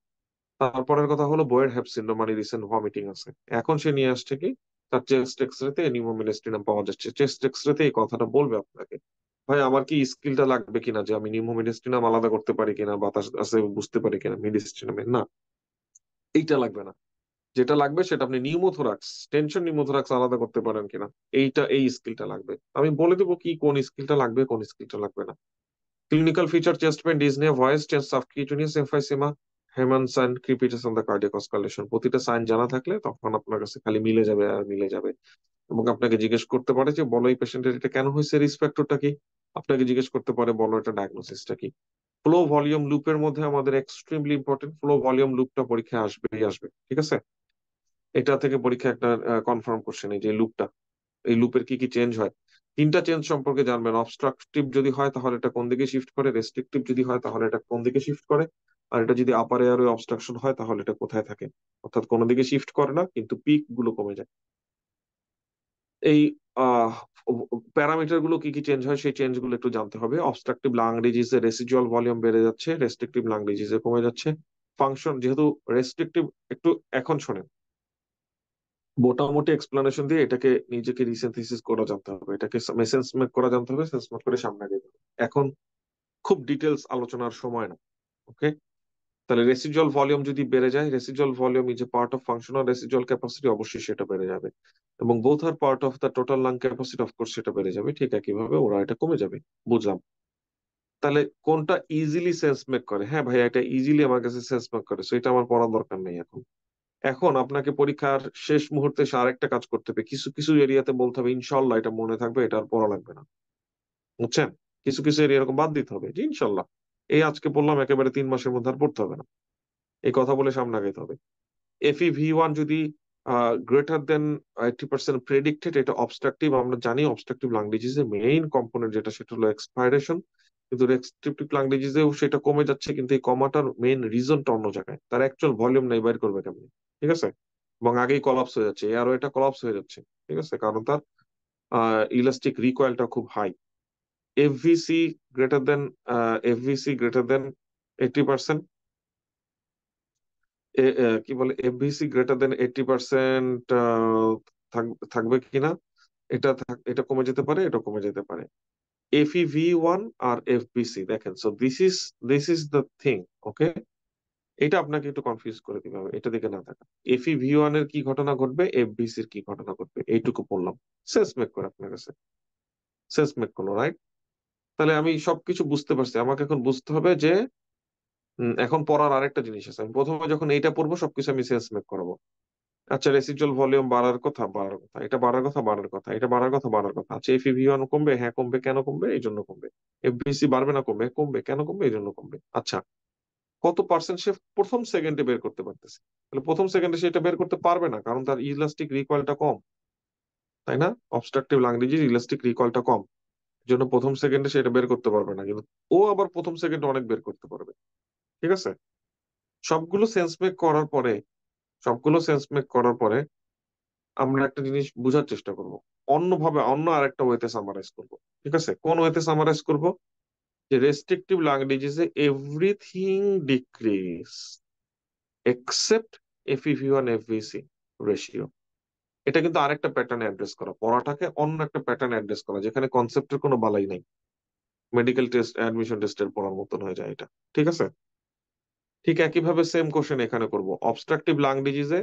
তারপরের কথা হলো বয়ের হ্যাপ সিন্ড্রোম মানে রিসেন্ট ভমিটিং আছে। এখন সে নিয়ে আসছে কি, তার চেস্ট এক্সরেতে নিউমোমিলেস্টিনাম পাওয়া যাচ্ছে। চেস্ট এক্সরেতে এই কথাটা বলবে আপনাকে, ভাই আমার কি স্কিলটা লাগবে কিনা, যে আমি নিউমোমিলেস্টিনাম আলাদা করতে পারি কিনা, বাতাস আছে বুঝতে পারি কিনা মিডিস্টিনামের, না, এইটা লাগবে না। যেটা লাগবে সেটা আপনি নিউমোথোরাক্স, টেনশন নিউমোথোরাক্স আলাদা করতে পারেন কিনা, এইটা, এই স্কিলটা লাগবে। আমি বলে দেবো কি কোন স্কিলটা লাগবে, কোন স্কিলটা লাগবে না। Clinical feature chest pain, dyspnoea, voice change, subcutaneous emphysema, Hamman sign crepitus on the cardiac auscultation, প্রতিটা সাইন জানা থাকলে তখন আপনার কাছে খালি মিলে যাবে আর মিলে যাবে। এবং আপনাকে জিজ্ঞেস করতে পারে যে বলো এই পেশেন্টের এটা কেন হয়েছে, রিস্ক ফ্যাক্টরটা কি। আপনাকে জিজ্ঞেস করতে পারে বলো এটা ডায়াগনোসিসটা কি। ফ্লো ভলিউম লুপের মধ্যে আমাদের এক্সট্রিমলি ইম্পর্টেন্ট ফ্লো ভলিউম লুপটা পরীক্ষায় আসবেই আসবে, ঠিক আছে। এটা থেকে পরীক্ষা একটা কনফার্ম কোশ্চেন, এই যে লুপটা, এই লুপের কি কি চেঞ্জ হয়। তিনটা চেঞ্জ সম্পর্কে জানবেন, অবস্ট্রাকটিভ যদি হয় তাহলে এটা কোন দিকে শিফট করে, রেস্ট্রিকটিভ যদি হয় তাহলে এটা কোন দিকে শিফট করে, আর এটা যদি আপার এয়ারওয়ে অবস্ট্রাকশন হয় তাহলে এটা কোথায় থাকে। অর্থাৎ কোনো দিকে শিফট করে না কিন্তু পিক গুলো কমে যায়। এই আহ প্যারামিটার গুলো কি কি চেঞ্জ হয় সেই চেঞ্জ গুলো একটু জানতে হবে। অবস্ট্রাকটিভ লাং ডিজিজে রেসিডুয়াল ভলিউম বেড়ে যাচ্ছে, রেস্ট্রিকটিভ লাং ডিজিজে কমে যাচ্ছে। ফাংশন যেহেতু রেস্ট্রিকটিভ, একটু এখন শোনেন, মোটামুটি এক্সপ্লানেশন দিয়ে এটাকে নিজেকে রিসেন্থেসিস করা জানতে হবে, এটাকে সেন্স মেক করা জানতে হবে, সেন্স মেক করে সামনে যেতে হবে। এখন খুব ডিটেলস আলোচনার সময় না, ওকে। তাহলে রেসিডুয়াল ভলিউম যদি বেড়ে যায়, residual volume is a part of functional residual capacity, অবশ্যই সেটা বেড়ে যাবে। এবং both are part of the total lung capacity, of course সেটা বেড়ে যাবে। ঠিক একইভাবে ওরা এটা কমে যাবে, বুঝলাম। তাহলে কোনটা ইজিলি সেন্স মেক করে, হ্যাঁ ভাই এটা ইজিলি আমার কাছে সেন্স মেক করে, সো এটা আমার পড়ার দরকার নেই এখন। এখন আপনাকে পরীক্ষার শেষ মুহূর্তে এসে আরেকটা কাজ করতে হবে, কিছু কিছু এরিয়াতে বলতে হবে ইনশাল্লাহ এটা মনে থাকবে, এটা আর পড়া লাগবে না, বুঝছেন। কিছু কিছু এরিয়া এরকম বাদ দিতে হবে যে ইনশাল্লাহ এই আজকে বললাম একেবারে 3 মাসের মধ্যে আর পড়তে হবে না, এই কথা বলে সামনে আগাইতে হবে। FEV1 যদি গ্রেটার দেন 80% প্রেডিক্টেড, এটা অবস্ট্রাকটিভ। আমরা জানি অবস্ট্রাকটিভ লাং ডিজিজের মেইন কম্পোনেন্ট যেটা সেটা হলো এক্সপাইরেশন, কিন্তু রেস্ট্রিকটিভ লাং ডিজিজেও সেটা কমে যাচ্ছে, কিন্তু এই কমাটার মেইন রিজনটা অন্য জায়গায়, তার অ্যাকচুয়াল ভলিউম নাই, বাইর করবে কেমনি, ঠিক আছে। এবং আগেই কলাপস হয়ে যাচ্ছে, এয়ারও এটা কলাপস হয়ে যাচ্ছে, ঠিক আছে, কারণ তার ইলাস্টিক রিকয়েলটা খুব high. FVC greater than FVC greater than 80%, কি বলে এফভিসি গ্রেটার দেন 80% থাকবে কিনা, এটা কমে যেতে পারে, এটা কমে যেতে পারে। FEV1 আর FBC দেখেন, so this is the thing, okay. এটা আপনাকে একটু কনফিউজ করে দিবে হবে, এটা দিকে না থাকা। FEV1 এর কি ঘটনা ঘটবে, FBC এর কি ঘটনা ঘটবে, এইটুকু বললাম। সেন্স মেক করে আপনার কাছে, সেন্স মেক করলো, রাইট। তাহলে আমি সবকিছু বুঝতে পারছি, আমাকে এখন বুঝতে হবে যে এখন পড়ার আরেকটা জিনিস আছে। আমি প্রথমে যখন এইটা পড়বো সবকিছু আমি সেন্স মেক করাবো। আচ্ছা, রেসিডুয়াল ভলিউম বাড়ার কথা, বাড়ার কথা, এটা বাড়ার কথা, বাড়ার কথা, এটা বাড়ার কথা, বাড়ার কথা। আচ্ছা, FEV1 কমবে, হ্যাঁ কমবে, কেন কমবে, এই জন্য কমবে। FBC বাড়বে না, কমবে, কমবে, কেন কমবে, এই জন্য কমবে। আচ্ছা, কত পার্সেন্ট সে প্রথম সেকেন্ডে বের করতে পারতেছে, তাহলে প্রথম সেকেন্ডে সে এটা বের করতে পারবে না কারণ তার ইলাস্টিক রিকয়েলটা কম, তাই না। অবস্ট্রাকটিভ লাং ডিজিজ ইলাস্টিক রিকয়েলটা কম, এই জন্য প্রথম সেকেন্ডে সে এটা বের করতে পারবে না, কিন্তু ও আবার প্রথম সেকেন্ডে অনেক বের করতে পারবে, ঠিক আছে। সবগুলো সেন্স মেক করার পরে, সবগুলো সেন্স মেক করার পরে আমরা একটা জিনিস বোঝার চেষ্টা করব, অন্যভাবে অন্য আরেকটা ওয়েতে সামারাইজ করব, ঠিক আছে। কোন ওয়েতে সামারাইজ করব, যে রেস্ট্রিকটিভ লাং ডিজিজে everything decrease except FEV1 FVC ratio. এটা কিন্তু আরেকটা প্যাটার্ন অ্যাড্রেস করা, পড়াটাকে অন্য একটা প্যাটার্ন অ্যাড্রেস করা, যেখানে কনসেপ্টের কোনো বালাই নাই, মেডিকেল টেস্ট অ্যাডমিশন টেস্টের পড়ার মতন হয়ে যায় এটা, ঠিক আছে। ঠিক একইভাবে সেম কোশ্চেন এখানে করব, অবস্ট্রাকটিভ লাং ডিজিজে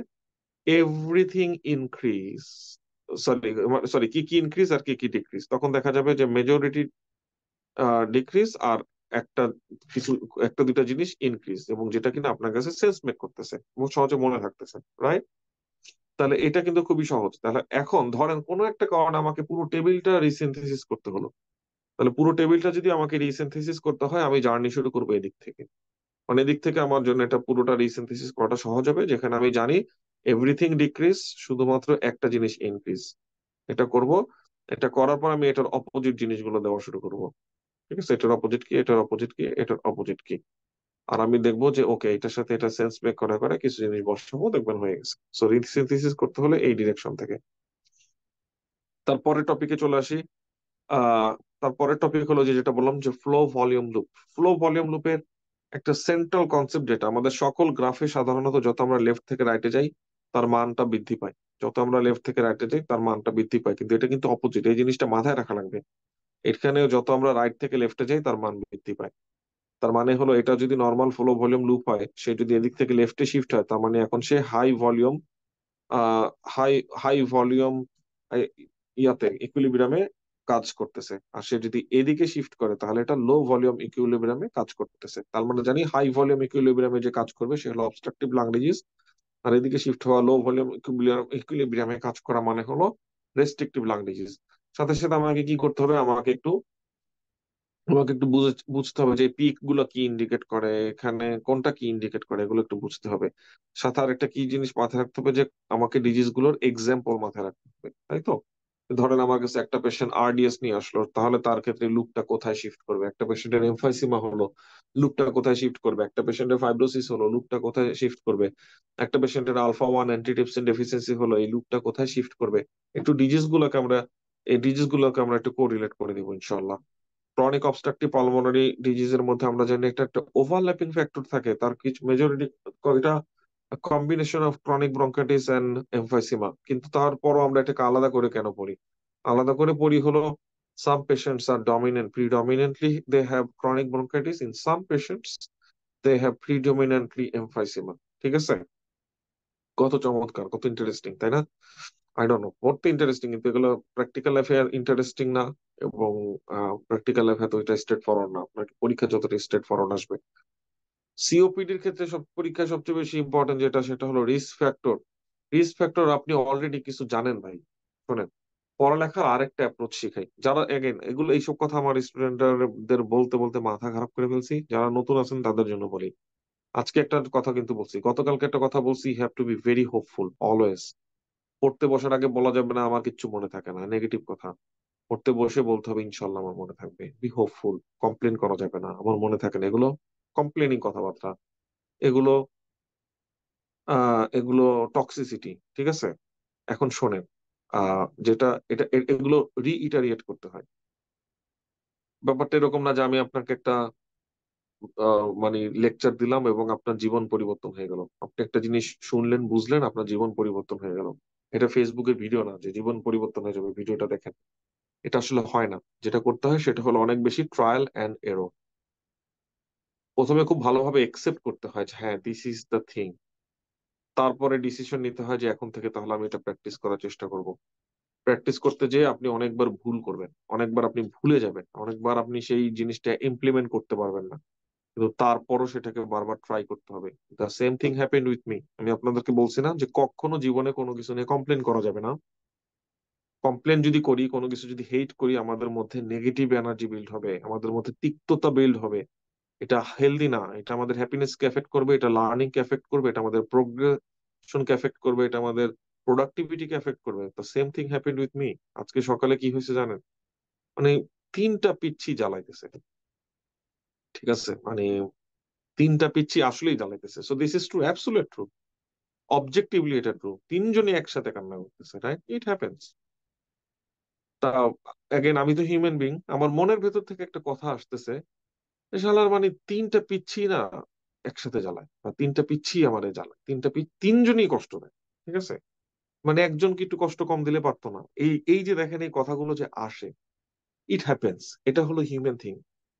এভরিথিং ইনক্রিজ, সরি সরি, কি কি ইনক্রিজ আর কি কি ডিক্রিজ, তখন দেখা যাবে যে মেজরিটি ডিক্রিজ আর একটা কিছু, একটা দুইটা জিনিস ইনক্রিজ, এবং যেটা কিনা আপনার কাছে সেন্স মেক করতেছে এবং সহজে মনে থাকতেছে, রাইট। তাহলে এটা কিন্তু খুবই সহজ। তাহলে এখন ধরেন কোনো একটা কারণে আমাকে পুরো টেবিলটা রিসিনথেসিস করতে হলো, তাহলে পুরো টেবিলটা যদি আমাকে রিসিনথেসিস করতে হয় আমি জার্নি শুরু করবো এদিক থেকে। মানে এদিক থেকে আমার জন্য এটা পুরোটা রিসিনথেসিস করাটা সহজ হবে, যেখানে আমি জানি এভরিথিং ডিক্রিজ, শুধুমাত্র একটা জিনিস ইনক্রিজ। এটা করব, এটা করার পর আমি এটার অপোজিট জিনিসগুলো দেওয়া শুরু করব, ঠিক আছে। এটার অপোজিট কি, এটার অপোজিট কি, এটার অপোজিট কি, আর আমি দেখবো যে ওকে এটার সাথে এটা সেন্স মেক করে করে কিছু জিনিস বসাবো, দেখবেন হয়ে গেছে। সো রিসিনথেসিস করতে হলে এই ডিরেকশন থেকে। তারপরের টপিকে চলে আসি। আহ তারপরের টপিক হলো যে যেটা বললাম যে flow volume loop. Flow volume লুপের একটা সেন্ট্রাল কনসেপ্ট, যেটা আমাদের সকল গ্রাফে সাধারণত যত আমরা লেফট থেকে রাইটে যাই তার মানটা বৃদ্ধি পায়, যত আমরা লেফট থেকে রাইটে যাই তার মানটা বৃদ্ধি পায়, কিন্তু এটা কিন্তু অপোজিট, এই জিনিসটা মাথায় রাখা লাগবে। এখানেও যত আমরা রাইট থেকে লেফটে যাই তার মান বৃদ্ধি পায়। তার মানে হলো এটা যদি নর্মাল ফ্লো ভলিউম লুপ হয়, সে যদি এদিক থেকে লেফটে শিফট হয়, তার মানে এখন সে high volume, high high volume ইয়াতে ইকুইলিব্রিয়ামে কাজ করতেছে, আর সে যদি এদিকে শিফট করে তাহলে এটা লো ভলিউম ইকুইলিব্রিয়ামে কাজ করতেছে। তার মানে জানি হাই ভলিউম ইকুইলিব্রিয়ামে যে কাজ করবে সে হলো অবস্ট্রাকটিভ লাং ডিজিজ, আর এদিকে শিফট হওয়া লো ভলিউম ইকুইলিব্রিয়ামে কাজ করা মানে হলো রেস্ট্রিকটিভ লাং ডিজিজ। সাথে সাথে আমাকে কি করতে হবে, আমাকে একটু বুঝতে হবে যে পিক গুলো কি ইন্ডিকেট করে, এখানে কোনটা কি ইন্ডিকেট করে, এগুলো একটু বুঝতে হবে। সাথে আর একটা কি জিনিস মাথায় রাখতে হবে, যে আমাকে ডিজিজ গুলোর এক্সাম্পল মাথায় রাখতে হবে, তাই তো? ধরেন আমার কাছে একটা পেশেন্ট আরডিএস নিয়ে আসলো, তাহলে তার ক্ষেত্রে লুপটা কোথায় শিফট করবে, একটা পেশেন্টের এমফাইসিমা হলো, লুপটা কোথায় শিফট করবে, একটা পেশেন্টের ফাইব্রোসিস হলো, লুপটা কোথায় শিফট করবে, একটা পেশেন্টের আলফা ওয়ান অ্যান্টিট্রিপসিন ডেফিসিয়েন্সি হলো, এই লুপটা কোথায় শিফট করবে। একটু ডিজিজ গুলোকে আমরা একটু কোরিলেট করে দিব ইনশাল্লাহ। ক্রনিক অবস্ট্রাকটিভ পালমোনারি ডিজিজের মধ্যে আমরা জানি একটা একটা ওভারল্যাপিং ফ্যাক্টর থাকে, তার কিছু মেজরিটি, এটা combination of chronic bronchitis and emphysema, কিন্তু তারপরও আমরা এটাকে আলাদা করে কেন পড়ি? আলাদা করে পড়ি হলো some patients are predominantly they have chronic bronchitis, in some patients they have predominantly emphysema। ঠিক আছে? কত চমৎকার, কত ইন্টারেস্টিং, তাই না? আই ডোন্ট নো, পড়তে ইন্টারেস্টিং, কিন্তু এগুলো প্র্যাকটিক্যাল লাইফে আর ইন্টারেস্টিং না। এবং প্র্যাকটিক্যাল লাইফে তো এটা স্ট্রেট ফরওয়ার্ড না, আপনার পরীক্ষা যতটা স্ট্রেট ফরওয়ার্ড আসবে। সিওপিডির ক্ষেত্রে সব পরীক্ষায় সবচেয়ে বেশি ইম্পর্টেন্ট যেটা, সেটা হলো রিস্ক ফ্যাক্টর। রিস্ক ফ্যাক্টর আপনি অলরেডি কিছু জানেন ভাই। শোনেন, পড়ালেখার আরেকটা অ্যাপ্রোচ শিখাই, যারা এগেন এগুলো এইসব কথা আমার স্টুডেন্টদের বলতে বলতে মাথা খারাপ করে ফেলছি, যারা নতুন আছেন তাদের জন্য বলি। আজকে একটা কথা কিন্তু বলছি, গতকালকে একটা কথা বলছি, have to be very hopeful always. পড়তে বসার আগে বলা যাবে না আমার কিচ্ছু মনে থাকে না, নেগেটিভ কথা। পড়তে বসে বলতে হবে ইনশাল্লাহ আমার মনে থাকবে, বি হোপফুল। কমপ্লেন করা যাবে না আমার মনে থাকে না, এগুলো কমপ্লেনিং কথাবার্তা, এগুলো এগুলো টক্সিসিটি। ঠিক আছে? এখন শোনেন, যেটা এগুলো রিইটারিয়েট করতে হয়। ব্যাপারটা এরকম না যে আমি আপনাকে একটা মানে লেকচার দিলাম এবং আপনার জীবন পরিবর্তন হয়ে গেল, আপনি একটা জিনিস শুনলেন বুঝলেন আপনার জীবন পরিবর্তন হয়ে গেল। এটা ফেসবুকের ভিডিও না যে জীবন পরিবর্তন হয়ে যাবে, ভিডিওটা দেখেন। এটা আসলে হয় না। যেটা করতে হয় সেটা হলো অনেক বেশি ট্রায়াল অ্যান্ড এরর। প্রথমে খুব ভালোভাবে একসেপ্ট করতে হয় যে হ্যাঁ দিস ইজ দ্য থিং, তারপরে ডিসিশন নিতে হয় যে এখন থেকে তাহলে আমি এটা প্র্যাকটিস করার চেষ্টা করব। প্র্যাকটিস করতে যেয়ে আপনি অনেকবার ভুল করবেন, অনেকবার আপনি ভুলে যাবেন, অনেকবার আপনি সেই জিনিসটা ইমপ্লিমেন্ট করতে পারবেন না, কিন্তু তারপরও সেটাকে বারবার ট্রাই করতে হবে। The same thing happened with me. আমি আপনাদেরকে বলছি না যে কখনো জীবনে কোনো কিছু নিয়ে কমপ্লেন করা যাবে না। কমপ্লেন যদি করি, কোনো কিছু যদি হেট করি, আমাদের মধ্যে নেগেটিভ এনার্জি বিল্ড হবে, আমাদের মধ্যে তিক্ততা বিল্ড হবে। এটা হেলদি না, এটা আমাদের হ্যাপিনেস কে এফেক্ট করবে, এটা লার্নিং কে এফেক্ট করবে, এটা আমাদের প্রোগ্রেশন কে এফেক্ট করবে, এটা আমাদের প্রোডাক্টিভিটি কে এফেক্ট করবে। তো same thing happened with me. আজকে সকালে কি হয়েছে জানেন? মানে তিনটা পিচ্ছি জ্বালাইতেছে। ঠিক আছে? মানে তিনটা পিচ্ছি আসলেই জ্বালাইতেছে। So this is true, absolute true, objectively এটা ট্রু। তিনজনই একসাথে কান্না করতেছে, রাইট? It happens. তা অ্যাগেন আমি তো হিউম্যান বিং, আমার মনের ভেতর থেকে একটা কথা আসতেছে, এ শালার মানে তিনটা পিচ্ছি না একসাথে জ্বালায়, বা তিনটা পিচ্ছি আমারে জ্বালায়, তিনজনই কষ্ট দেয়। ঠিক আছে? মানে একজন কি একটু কষ্ট কম দিলে পারতো না? এই এই যে দেখেন এই কথাগুলো যে আসে, ইট হ্যাপেন্স, এটা হলো হিউম্যান থিং।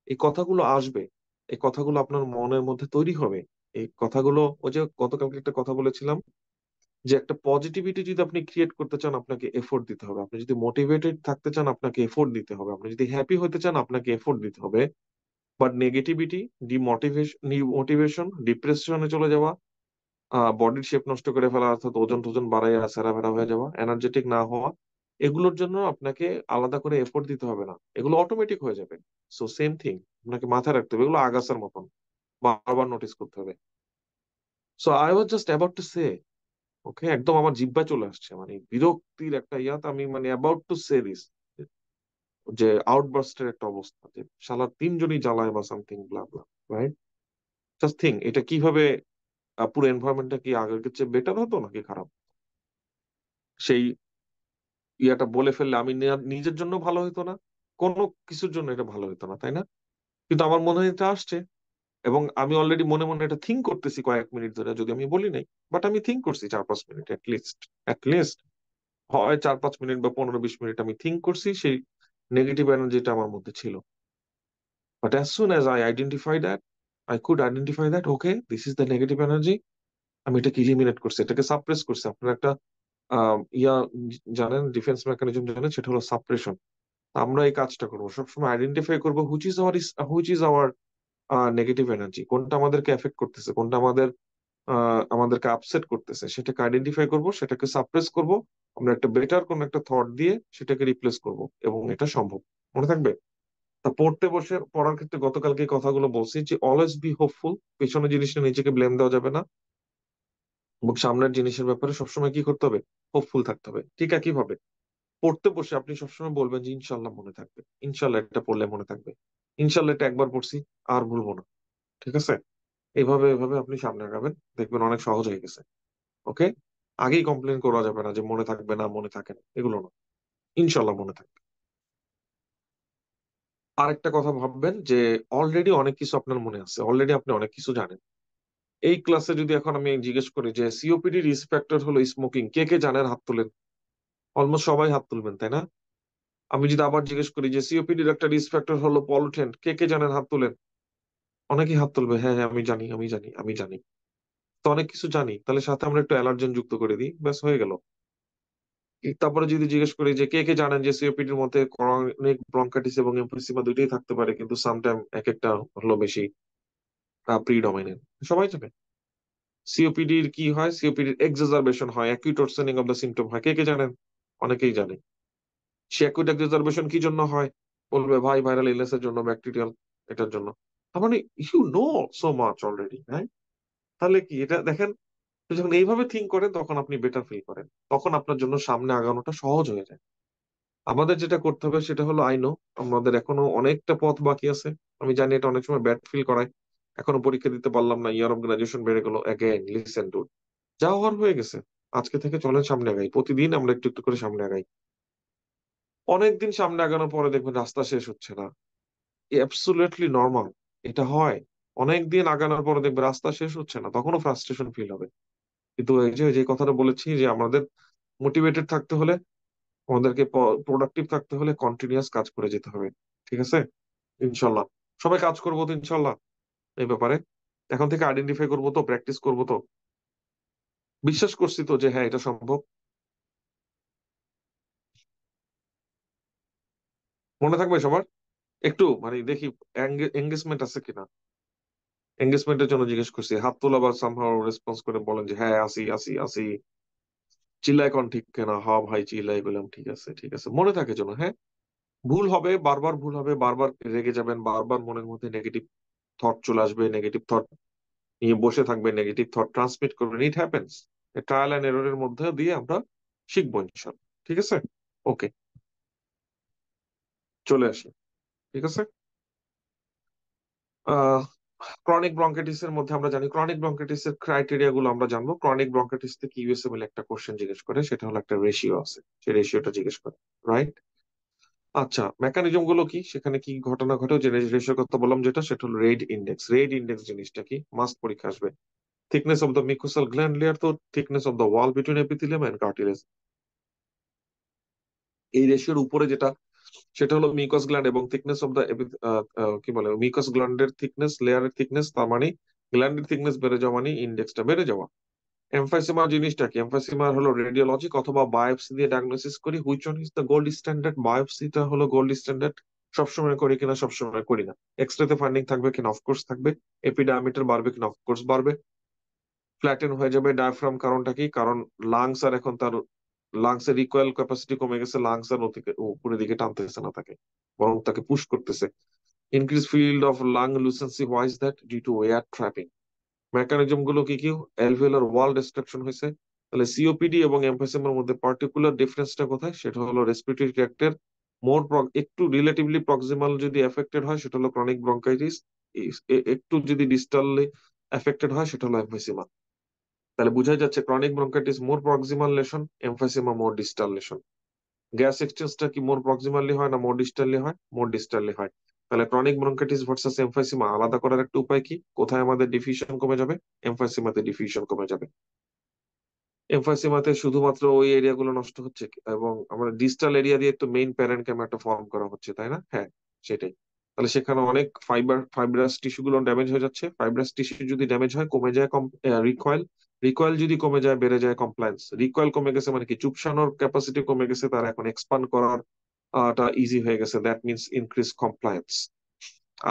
এই কথাগুলো আসবে, এই কথাগুলো আপনার মনের মধ্যে তৈরি হবে। এই কথাগুলো, ওই যে গতকালকে একটা কথা বলেছিলাম, যে একটা পজিটিভিটি যদি আপনি ক্রিয়েট করতে চান আপনাকে এফোর্ট দিতে হবে, আপনি যদি মোটিভেটেড থাকতে চান আপনাকে এফোর্ট দিতে হবে, আপনি যদি হ্যাপি হতে চান আপনাকে এফোর্ট দিতে হবে। বাট নেগেটিভিটি, ডিমোটিভেশন, ডিপ্রেশনে চলে যাওয়া, বডির শেপ নষ্ট করে ফেলা, অর্থাৎ ওজন টোজন বাড়াইয়া স্যারাভেরা হয়ে যাওয়া, এনার্জেটিক না হওয়া, এগুলোর জন্য আপনাকে আলাদা করে এফোর্ট দিতে হবে না, এগুলো অটোমেটিক হয়ে যাবে। সো সেম থিং, আপনাকে মাথায় রাখতে হবে, এগুলো আগাছার মতন, বারবার নোটিস করতে হবে। So I was just about to say, okay, একদম আমার জিহ্বায় চলে আসছে, মানে বিরক্তির একটা ইয়াত, আমি মানে অ্যাবাউট টু সে দিস, যে আউটবাস্টের একটা অবস্থা, যে শালা তিনজনই জ্বালায় বা সামথিং ব্লা ব্লা, রাইট? জাস্ট থিং, এটা কিভাবে পুরো এনভায়রনমেন্টটা কি আগের চেয়ে বেটার হতো নাকি খারাপ? সেই ইয়াটা বলে ফেললে আমি নিজের জন্য ভালো হতো না, কোনো কিছুর জন্য এটা ভালো হতো না, তাই না? কিন্তু আমার মনে হয় এটা আসছে, এবং আমি অলরেডি মনে মনে এটা থিঙ্ক করতেছি কয়েক মিনিট ধরে, যদি আমি বলি নাই, বাট আমি থিঙ্ক করছি 4-5 মিনিট অ্যাটলিস্ট হয় 4-5 মিনিট বা 15-20 মিনিট আমি থিঙ্ক করছি সেই নেগেটিভ এনার্জিটা আমার মধ্যে ছিল। But as soon as I could identify that okay this is the negative energy, আমি এটাকে ইলিমিনেট করছি, এটাকে সাপ্রেস করছি। আপনার একটা ইয়া জানেন, ডিফেন্স মেকানিজম জানেন, সেটা হলো সাপ্রেশন। আমরা এই কাজটা করবো, সবসময় আইডেন্টিফাই করবো which is our negative energy, কোনটা আমাদেরকে এফেক্ট করতেছে, কোনটা আমাদেরকে আপসেট করতেছে, সেটাকে আইডেন্টিফাই করব, সেটাকে সাপ্রেস করব। আমরা একটা বেটার কোন একটা থট দিয়ে সেটাকে রিপ্লেস করব, এবং এটা সম্ভব। মনে থাকবে? তা পড়তে বসে পড়ার ক্ষেত্রে গতকালকে এই কথাগুলো বলছি যে অলওয়েজ বি হোপফুল, পেছনের জিনিসটা নিজেকে ব্লেম দেওয়া যাবে না, এবং সামনের জিনিসের ব্যাপারে সবসময় কি করতে হবে? হোপফুল থাকতে হবে। ঠিক একই ভাবে পড়তে বসে আপনি সবসময় বলবেন যে ইনশাল্লাহ মনে থাকবে, ইনশাল্লাহ এটা পড়লে মনে থাকবে, ইনশাল্লাহ এটা একবার পড়ছি আর ভুলবো না। ঠিক আছে? এইভাবে এভাবে আপনি সামনে আগাবেন, দেখবেন অনেক সহজ হয়ে গেছে। ওকে? আগেই কমপ্লেন করা যাবে না যে মনে থাকবে না, মনে থাকে না, এগুলো না। ইনশাল্লাহ মনে থাকবে। আরেকটা কথা ভাববেন যে অলরেডি অনেক কিছু আপনার মনে আছে, অলরেডি আপনি অনেক কিছু জানেন। এই ক্লাসে যদি এখন আমি জিজ্ঞেস করি যে সিওপিডি রিস্ক ফ্যাক্টর হলো স্মোকিং, কে কে জানেন হাত তুলেন? অলমোস্ট সবাই হাত তুলবেন, তাই না? আমি যদি আবার জিজ্ঞেস করি যে সিওপিডির একটা রিস্ক ফ্যাক্টর হলো পলিউটেন্ট, কে কে জানেন হাত তুলেন? অনেকেই হাত তুলবে, হ্যাঁ হ্যাঁ আমি জানি, আমি জানি, আমি জানি। তো অনেক কিছু জানি, তাহলে সাথে আমরা একটু অ্যালার্জেন যুক্ত করে দিই, ব্যাস হয়ে গেল। তারপরে যদি জিজ্ঞেস করি যে কে কে জানেন যে সিওপিডির মধ্যে ক্রনিক ব্রঙ্কাইটিস এবং এমফিসিমা দুইটাই থাকতে পারে, কিন্তু সামটাইম এক একটা হলো বেশি প্রিডমিনেন্ট, সবাই জানে। সিওপিডির কি হয়? সিওপিডির এক্সাজারবেশন হয়, অ্যাকিউট ওর্সেনিং অফ দ্য সিম্পটম হয়, কে কে জানেন? অনেকেই জানে। সে অ্যাকিউট এক্সাজারবেশন কি জন্য হয়? বলবে ভাই ভাইরাল ইলনেস এর জন্য, ব্যাকটেরিয়াল এটার জন্য। তার মানে you know so much already, হ্যাঁ? তাহলে কি এটা দেখেন, তো যখন এইভাবে থিঙ্ক করেন তখন আপনি বেটার ফিল করেন, তখন আপনার জন্য সামনে আগানোটা সহজ হয়ে যায়। আমাদের যেটা করতে হবে সেটা হলো আইনো আমাদের এখনো অনেকটা পথ বাকি আছে। আমি জানি এটা অনেক সময় ব্যাড ফিল করায়, এখনো পরীক্ষা দিতে পারলাম না, ইয়ার অফ গ্রাজুয়েশন বেড়ে গেল, অ্যাগেন লিসেন টু, যা হওয়ার হয়ে গেছে। আজকে থেকে চলেন সামনে আগাই, প্রতিদিন আমরা একটু একটু করে সামনে আগাই। অনেকদিন সামনে আগানোর পরে দেখবেন রাস্তা শেষ হচ্ছে না, অ্যাবসুলেটলি নর্মাল, এটা হয়। অনেকদিন আগানোর পরে দেখবে রাস্তা শেষ হচ্ছে না, তখনও ফ্রাস্ট্রেশন ফিল হবে। কিন্তু এই যে যে কথাটা বলেছি যে আমাদের মোটিভেটেড থাকতে হলে, আমাদেরকে প্রোডাক্টিভ থাকতে হলে কন্টিনিউয়াস কাজ করে যেতে হবে। ঠিক আছে? ইনশাল্লাহ সবাই কাজ করবো তো ইনশাল্লাহ এই ব্যাপারে। এখন থেকে আইডেন্টিফাই করবো তো, প্র্যাকটিস করবো তো, বিশ্বাস করছি তো যে হ্যাঁ এটা সম্ভব। মনে থাকবে সবার? একটু মানে দেখি এঙ্গেজমেন্ট আছে কিনা। এঙ্গেজমেন্টের জন্য জিজ্ঞেস করছি, হাত তোলা বা সামহাও রেসপন্স করে বলেন যে হ্যাঁ আসি আসি আসি। চিল্লায় কোন ঠিক কিনা? হ ভাই চিল্লাই বললাম, ঠিক আছে ঠিক আছে, মনে থাকে যেন, হ্যাঁ। ভুল হবে, বারবার ভুল হবে, বারবার রেগে যাবেন, বারবার মনের মধ্যে নেগেটিভ থট চলে আসবে, নেগেটিভ থট নিয়ে বসে থাকবেন, নেগেটিভ থট ট্রান্সমিট করবেন, ইট হ্যাপেন্স। ট্রায়াল এন্ড এররের মধ্যে দিয়ে আমরা শিখবো ইনশাল্লাহ। ঠিক আছে? ওকে, চলে আসি। ঠিক আছে। আহ ক্রনিক ব্রঙ্কাইটিস এর মধ্যে আমরা জানি, ক্রনিক ব্রঙ্কাইটিস এর ক্রাইটেরিয়া গুলো আমরা জানবো। ক্রনিক ব্রঙ্কাইটিস থেকে ইউএসএমএল একটা কোশ্চেন জিজ্ঞেস করে, সেটা হলো একটা রেশিও আছে, সেই রেশিওটা জিজ্ঞেস করে। রাইট? আচ্ছা, মেকানিজম গুলো কি, সেখানে কি ঘটনা ঘটে, যে রেশিওর কথা বললাম যেটা, সেটা হলো রেড ইন্ডেক্স। রেড ইন্ডেক্স জিনিসটা কি? মাস্ট পরীক্ষা আসবে। Thickness of the mucosal gland layer, তো thickness of the wall between epithelium and cartilage. এই রেশিওর উপরে যেটা, সেটা হলো মিউকাস গ্ল্যান্ড এবং থিকনেস অফ দ্য কি বলে, মিউকাস গ্ল্যান্ডের থিকনেস, লেয়ারের থিকনেস, তার মানে গ্ল্যান্ডের থিকনেস বেড়ে যাওয়া মানে ইন্ডেক্সটা বেড়ে যাওয়া। এমফাইসিমা জিনিসটা কি? এমফাইসিমা হলো রেডিওলজিক অথবা বায়োপসি দিয়ে ডায়াগনোসিস করি। Which one is the gold standard? বায়োপসিটা হলো গোল্ড স্ট্যান্ডার্ড। সবসময় করি কিনা? সবসময় করি না। এক্সরেতে ফাইন্ডিং থাকবে কিনা? অফকোর্স থাকবে। এপিডায়ামিটার বাড়বে কিনা? অফকোর্স বাড়বে। ফ্ল্যাটেন হয়ে যাবে ডায়াফ্রাম, কারণটা কি? কারণ লাংস আর এখন তার লাংস এর রিকয়েল ক্যাপাসিটি কমে গেছে, লাংস আর উপরের দিকে টানতেছে না তাকে, বরং তাকে পুশ করতেছে। Increase field of lung lucency, why is that? Due to air trapping. Mechanism গুলো কি কি? অ্যালভিওলার ওয়াল ডিস্ট্রাকশন হয়েছে। তাহলে সিওপিডি এবং এমফিসিমার মধ্যে পার্টিকুলার ডিফারেন্সটা কোথায়? সেটা হলো রেসপিরেটরি ট্র্যাক্টের একটু রিলেটিভলি প্রক্সিমাল যদি এফেক্টেড হয় সেটা হলো ক্রনিক ব্রঙ্কাইটিস, একটু যদি ডিস্টালি এফেক্টেড হয় সেটা হলো এমফিসিমা। তাহলে বোঝাই যাচ্ছে ক্রনিক ব্রঙ্কাইটিস মোর প্রক্সিমাল লেশন, এমফাইসিমা মোর ডিস্টাল লেশন। গ্যাস এক্সচেঞ্জটা কি মোর প্রক্সিমালি হয় না মোর ডিস্টালি হয়? মোর ডিস্টালি হয়। তাহলে ক্রনিক ব্রঙ্কাইটিস ভার্সাস এমফাইসিমা আলাদা করার একটা উপায় কি? কোথায় আমাদের ডিফিউশন কমে যাবে? এমফাইসিমাতে ডিফিউশন কমে যাবে। এমফাইসিমাতে শুধুমাত্র ওই এরিয়া গুলো নষ্ট হচ্ছে, এবং আমরা ডিস্টাল এরিয়া দিয়ে তো মেইন প্যারেনকাইমাটা ফর্ম করা হচ্ছে, তাই না? হ্যাঁ, সেটাই। তাহলে সেখানে অনেক ফাইব্রাস টিস্যু গুলো ড্যামেজ হয়ে যাচ্ছে। ফাইব্রাস টিস্যু যদি ড্যামেজ হয়, কমে যায় রিকয়েল। রিকয়েল যদি কমে যায়, বেড়ে যায় কমপ্লায়েন্স। রিকয়েল কমে গেছে মানে কি? চুপসানোর ক্যাপাসিটি কমে গেছে, তার এখন এক্সপান্ড করার টা ইজি হয়ে গেছে, দ্যাট মিনস ইনক্রিজ কমপ্লায়েন্স।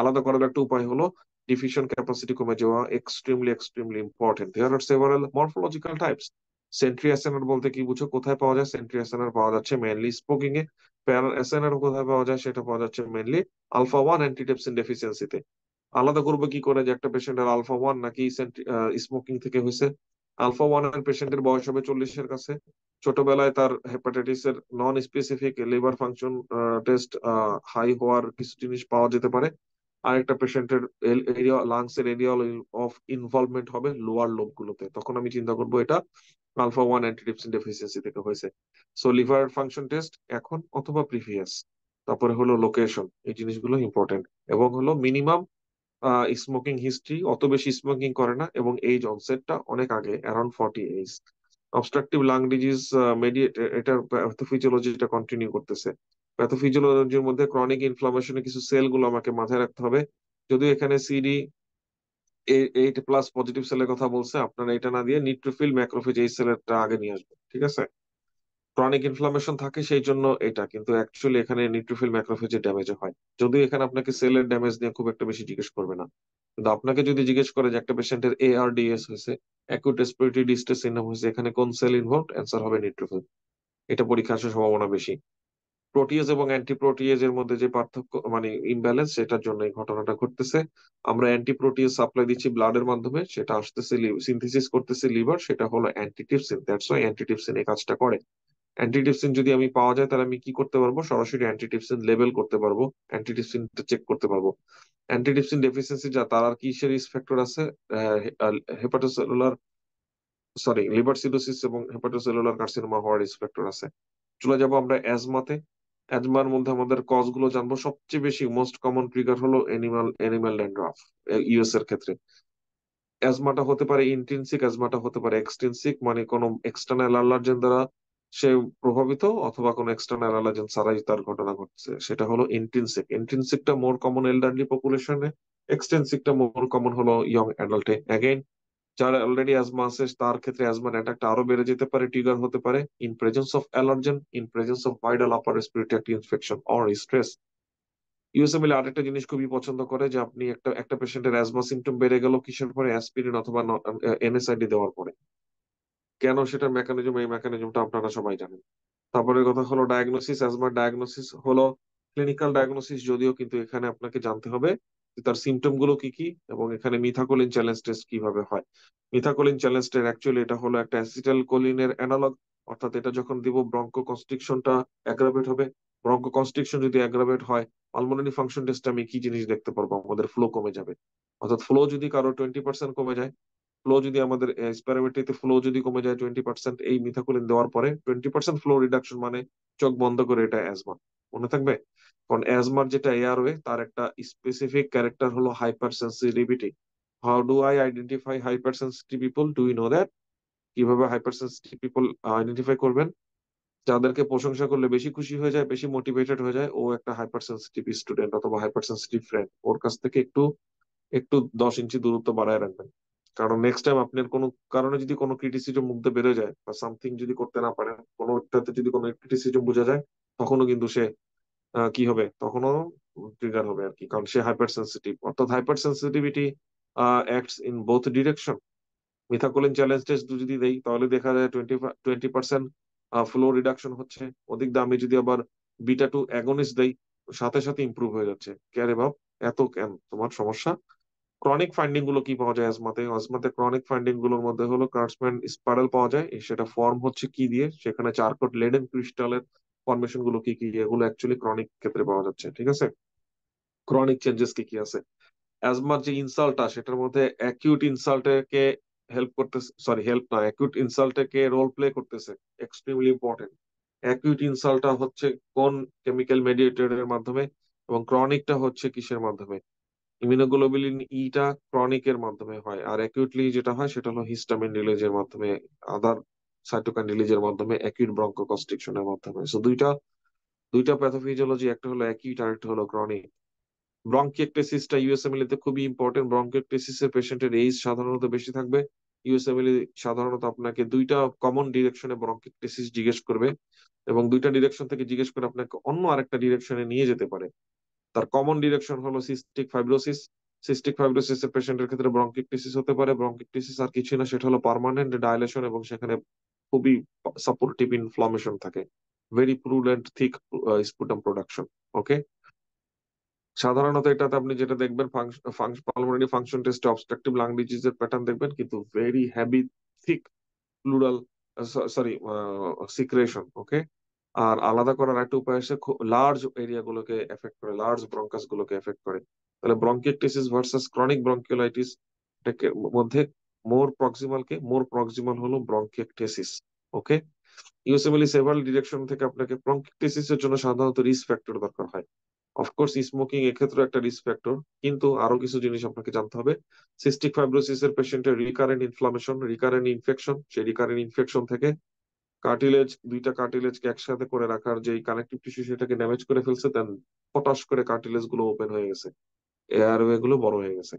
আলাদা করার একটা উপায় হলো ডিফিউশন ক্যাপাসিটি কমে যাওয়া, extremely extremely important. There are several morphological types. সেন্ট্রি এসএনআর বলতে কি বুঝো? কোথায় পাওয়া যায়? সেন্ট্রি এসএনআর পাওয়া যাচ্ছে মেইনলি স্পোকিং এ। প্যারা এসএনআর কোথায় পাওয়া যায়? সেটা পাওয়া যাচ্ছে মেইনলি আলফা 1 অ্যান্টিটেপসিন ডেফিসিয়েন্সিতে। আলাদা করবো কি করে যে একটা পেশেন্টের আলফা 1 নাকি স্মোকিং থেকে হয়েছে? আলফা 1 এর পেশেন্টের বয়স হবে 40-এর কাছে, ছোটবেলায় তার হেপাটাইটিস এর non specific liver function test high হওয়ার কিছু জিনিস পাওয়া যেতে পারে। আরেকটা পেশেন্টের এরিয়া লাংস এর এরিয়া অফ ইনভলভমেন্ট হবে লোয়ার লোব গুলোতে, তখন আমি চিন্তা করবো এটা আলফা 1 অ্যান্টিডিপসিন ডেফিসিয়েন্সি থেকে হয়েছে। সো লিভার ফাংশন টেস্ট এখন অথবা প্রিভিয়াস। তারপরে হলো লোকেশন, এই জিনিসগুলো ইম্পর্টেন্ট। এবং হলো মিনিমাম স্মোকিং হিস্ট্রি, অত বেশি স্মোকিং করে না, এবং এইজ অনসেটটা অনেক আগে, around 40 age. Obstructive lung disease mediate, এটার প্যাথোফিজিওলজিটা কন্টিনিউ করতেছে। প্যাথোফিজিওলজির মধ্যে ক্রনিক ইনফ্লামেশনের কিছু সেল গুলো আমাকে মাথায় রাখতে হবে। যদিও এখানে সিডি 8+ পজিটিভ সেলের কথা বলছে, আপনারা এটা না দিয়ে নিউট্রোফিল ম্যাক্রোফেজ এই সেলেরটা আগে নিয়ে আসবেন, ঠিক আছে? ক্রনিক ইনফ্লামেশন থাকে সেই জন্য এটা, কিন্তু অ্যাকচুয়ালি এখানে নিউট্রোফিল ম্যাক্রোফেজের ড্যামেজ হয়। যদিও এখানে আপনাকে সেলের ড্যামেজ নিয়ে খুব একটা বেশি জিজ্ঞেস করবে না, কিন্তু আপনাকে যদি জিজ্ঞেস করে যে একটা পেশেন্টের ARDS হয়েছে, অ্যাকুট রেসপিরেটরি ডিস্ট্রেস সিনড্রোম হয়েছে, এখানে কোন সেল ইনভলভ, অ্যান্সার হবে নিউট্রোফিল। এটা পরীক্ষা আসার সম্ভাবনা বেশি। প্রোটিয়েজ এবং অ্যান্টিপ্রোটিয়েজ এর মধ্যে যে পার্থক্য, মানে ইমব্যালেন্স, সেটার জন্য এই ঘটনাটা ঘটতেছে। আমরা অ্যান্টিপ্রোটিয়েজ সাপ্লাই দিচ্ছি ব্লাডের মাধ্যমে, সেটা আসতেছে সিনথেসিস করতেছে লিভার, সেটা হলো অ্যান্টিটিপসিন। দ্যাটস ওয়াই অ্যান্টিটিপসিন এই কাজটা করে। অ্যান্টিটিপসিন যদি আমি পাওয়া যায়, তাহলে আমি কি করতে পারবো? সরাসরি অ্যান্টিটিপসিন লেবেল করতে পারবো, অ্যান্টিটিপসিনটা চেক করতে পারবো। অ্যান্টিটিপসিন ডেফিসিয়েন্সি যা, তার আর কিসের রিস্ক ফ্যাক্টর আছে? হেপাটোসেলুলার, সরি, লিভার সিরোসিস এবং হেপাটোসেলুলার কার্সিনোমা হওয়ার রিস্ক ফ্যাক্টর আছে। চলে যাবো আমরা অ্যাজমাতে। অ্যাজমার মধ্যে আমাদের কজ গুলো জানবো। সবচেয়ে বেশি মোস্ট কমন ট্রিগার হলো এনিম্যাল ড্যান্ড্রাফ ইউএস এর ক্ষেত্রে। অ্যাজমাটা হতে পারে ইন্ট্রিনসিক, অ্যাজমাটা হতে পারে এক্সট্রিনসিক, মানে কোনো এক্সটার্নাল অ্যালার্জেন দ্বারা সে প্রভাবিত, অথবা কোনো এক্সটার্নাল অ্যালার্জেন ছাড়াই তার ঘটনা ঘটছে, সেটা হলো ইন্ট্রিনসিক। ইন্ট্রিনসিকটা মোর কমন এল্ডারলি পপুলেশনে, এক্সটেন্সিকটা মোর কমন হলো ইয়ং অ্যাডাল্টে। অ্যাগেইন, যার অলরেডি অ্যাজমা আছে তার ক্ষেত্রে অ্যাজমার অ্যাটাকটা আরো বেড়ে যেতে পারে, ট্রিগার হতে পারে in presence of allergen, in presence of viral upper respiratory infection or stress. USMLE আরেকটা জিনিস খুবই পছন্দ করে যে আপনি একটা একটা পেশেন্টের অ্যাজমা সিমটম বেড়ে গেল কিসের পরে? অ্যাসপিরিন অথবা NSAID দেওয়ার পরে। কেন? সেটার মেকানিজম, এই মেকানিজমটা আপনারা সবাই জানেন। তারপরে কথা হলো ডায়াগনোসিস। অ্যাজমার ডায়াগনোসিস হলো ক্লিনিক্যাল ডায়াগনোসিস, যদিও কিন্তু এখানে আপনাকে জানতে হবে যে তার সিমটম গুলো কি কি, এবং এখানে মিথাকোলিন চ্যালেঞ্জ টেস্ট কিভাবে হয়। মিথাকোলিন চ্যালেঞ্জ টেস্ট অ্যাকচুয়ালি এটা হলো একটা অ্যাসিটাইল কোলিনের অ্যানালগ। অর্থাৎ এটা যখন দিব, ব্রঙ্কো কনস্ট্রিকশনটা অ্যাগ্রাভেট হবে। ব্রঙ্কো কনস্ট্রিকশন যদি অ্যাগ্রাভেট হয়, পালমোনারি ফাংশন টেস্টে আমি কি জিনিস দেখতে পারবো? আমাদের ফ্লো কমে যাবে। অর্থাৎ ফ্লো যদি কারো 20% কমে যায়, ফ্লো যদি আমাদের স্পাইরোমেট্রিতে ফ্লো যদি কমে যায় 20%, এই মিথাকোলিন দেওয়ার পরে 20% ফ্লো রিডাকশন মানে চোখ বন্ধ করে এটা অ্যাজমা। মনে থাকবে? কারণ অ্যাজমার যেটা এয়ারওয়ে, তার একটা স্পেসিফিক ক্যারেক্টার হলো hyper sensitivity. How do I identify hyper sensitive people? Do you know that? কিভাবে হাইপার সেন্সিটিভ পিপল আইডেন্টিফাই করবেন? যাদেরকে প্রশংসা করলে বেশি খুশি হয়ে যায়, বেশি মোটিভেটেড হয়ে যায়, ও একটা হাইপার সেন্সিটিভ স্টুডেন্ট অথবা হাইপার সেন্সিটিভ ফ্রেন্ড। ওর কাছ থেকে একটু একটু 10 ইঞ্চি দূরত্ব বাড়ায় রাখবেন। কারণ নেক্সট টাইম আপনার কোনো কারণে যদি কোনো ক্রিটিসিজম মুখ দিয়ে বেরোয় যায়, বা সামথিং যদি করতে না পারেন, কোনোটাতে যদি কোনো ক্রিটিসিজম বোঝা যায়, তখনও কিন্তু সে কি হবে? তখনও ট্রিগার হবে আর কি, কারণ সে হাইপার সেন্সিটিভ। অর্থাৎ hypersensitivity acts in both direction. Methacholine challenge test যদি দেই, তাহলে দেখা যায় 20% ফ্লো রিডাকশন হচ্ছে। ওদিক দিয়ে আমি যদি আবার বিটা 2 অ্যাগনিস্ট দেই, সাথে সাথে ইমপ্রুভ হয়ে যাচ্ছে। কে রে বাপ, এত কেন তোমার সমস্যা? ক্রনিক ফাইন্ডিং গুলো কি পাওয়া যায় অ্যাজমাতে? অ্যাজমাতে ক্রনিক ফাইন্ডিং গুলোর মধ্যে হলো কার্সম্যান স্পাইরাল পাওয়া যায়। সেটা ফর্ম হচ্ছে কি দিয়ে? সেখানে চারকোট লেডেন ক্রিস্টালের ফরমেশন গুলো কি কি, এগুলো অ্যাকচুয়ালি ক্রনিক ক্ষেত্রে পাওয়া যাচ্ছে, ঠিক আছে? ক্রনিক চেঞ্জেস কি কি আছে? অ্যাজমার যে ইনসাল্টটা, সেটার মধ্যে অ্যাকিউট ইনসাল্টকে হেল্প করতেছে, সরি হেল্প না, অ্যাকিউট ইনসাল্টকে রোল প্লে করতেছে। Extremely important. অ্যাকিউট ইনসাল্টটা হচ্ছে কোন কেমিক্যাল মেডিয়েটরের মাধ্যমে, এবং ক্রনিকটা হচ্ছে কিসের মাধ্যমে? ইমিউনোগ্লোবুলিন ইটা ক্রনিকের মাধ্যমে হয়, আর অ্যাকিউটলি যেটা হয় সেটা হলো হিস্টামিন রিলিজের মাধ্যমে, আদার সাইটোকাইন রিলিজের মাধ্যমে, অ্যাকিউট ব্রঙ্কোকনস্ট্রিকশনের মাধ্যমে। সো দুইটা দুইটা প্যাথোফিজিওলজি, একটা হলো অ্যাকিউট আর একটা হলো ক্রনিক। ব্রঙ্কিয়েক্টেসিসটা ইউএসএমএল তে খুবই ইম্পর্টেন্ট। ব্রঙ্কিয়েক্টেসিস এর পেশেন্টের এইজ সাধারণত বেশি থাকবে, ইউএসএমএল সাধারণত আপনাকে দুইটা কমন ডিরেকশনে ব্রঙ্কিকটিসিস জিজ্ঞেস করবে, এবং দুইটা ডিরেকশন থেকে জিজ্ঞেস করে আপনাকে অন্য আরেকটা ডিরেকশনে নিয়ে যেতে পারে। তার কমন ডিরেকশন হলো সিস্টিক ফাইব্রোসিস। সিস্টিক ফাইব্রোসিস এর পেশেন্টের ক্ষেত্রে ব্রঙ্কিকটিসিস হতে পারে। ব্রঙ্কিকটিসিস আর কিছু না, সেটা হলো পার্মানেন্ট ডাইলেশন, এবং সেখানে খুবই সাপোর্টিভ ইনফ্লামেশন থাকে, very prudent thick sputum production. Okay, সাধারণত এটাতে আপনি যেটা দেখবেন পালমোনারি ফাংশন টেস্টে অবস্ট্রাকটিভ লাং ডিজিজের প্যাটার্ন দেখবেন, কিন্তু very heavy thick pleural, sorry, secretion. Okay, আর আলাদা করার একটা উপায় আছে, লার্জ এরিয়া গুলোকে এফেক্ট করে, লার্জ ব্রঙ্কাস গুলোকে এফেক্ট করে। তাহলে ব্রঙ্কিকটিসিস ভার্সাস ক্রনিক ব্রঙ্কিওলাইটিস মধ্যে মোর প্রক্সিমাল হলো ব্রঙ্কিকটিসিস। ওকে, ইউএসএমএল সেভারাল ডিরেকশন থেকে আপনাকে ব্রঙ্কিকটিসিস এর জন্য সাধারণত রিস্ক ফ্যাক্টর দরকার হয়। অফকোর্স স্মোকিং এক্ষেত্রে একটা রিস্ক ফ্যাক্টর, কিন্তু আরো কিছু জিনিস আপনাকে জানতে হবে। সিস্টিক ফাইব্রোসিস এর পেশেন্টের রিকারেন্ট ইনফ্লামেশন, রিকারেন্ট ইনফেকশন, সেই রিকারেন্ট ইনফেকশন থেকে দুইটা কার্টিলেজকে একসাথে করে রাখার যে কানেকটিভ টিস্যু সেটাকে ড্যামেজ করে ফেলছে, দেন পটাশ করে কার্টিলেজ গুলো ওপেন হয়ে গেছে, এয়ারওয়ে গুলো বড় হয়ে গেছে।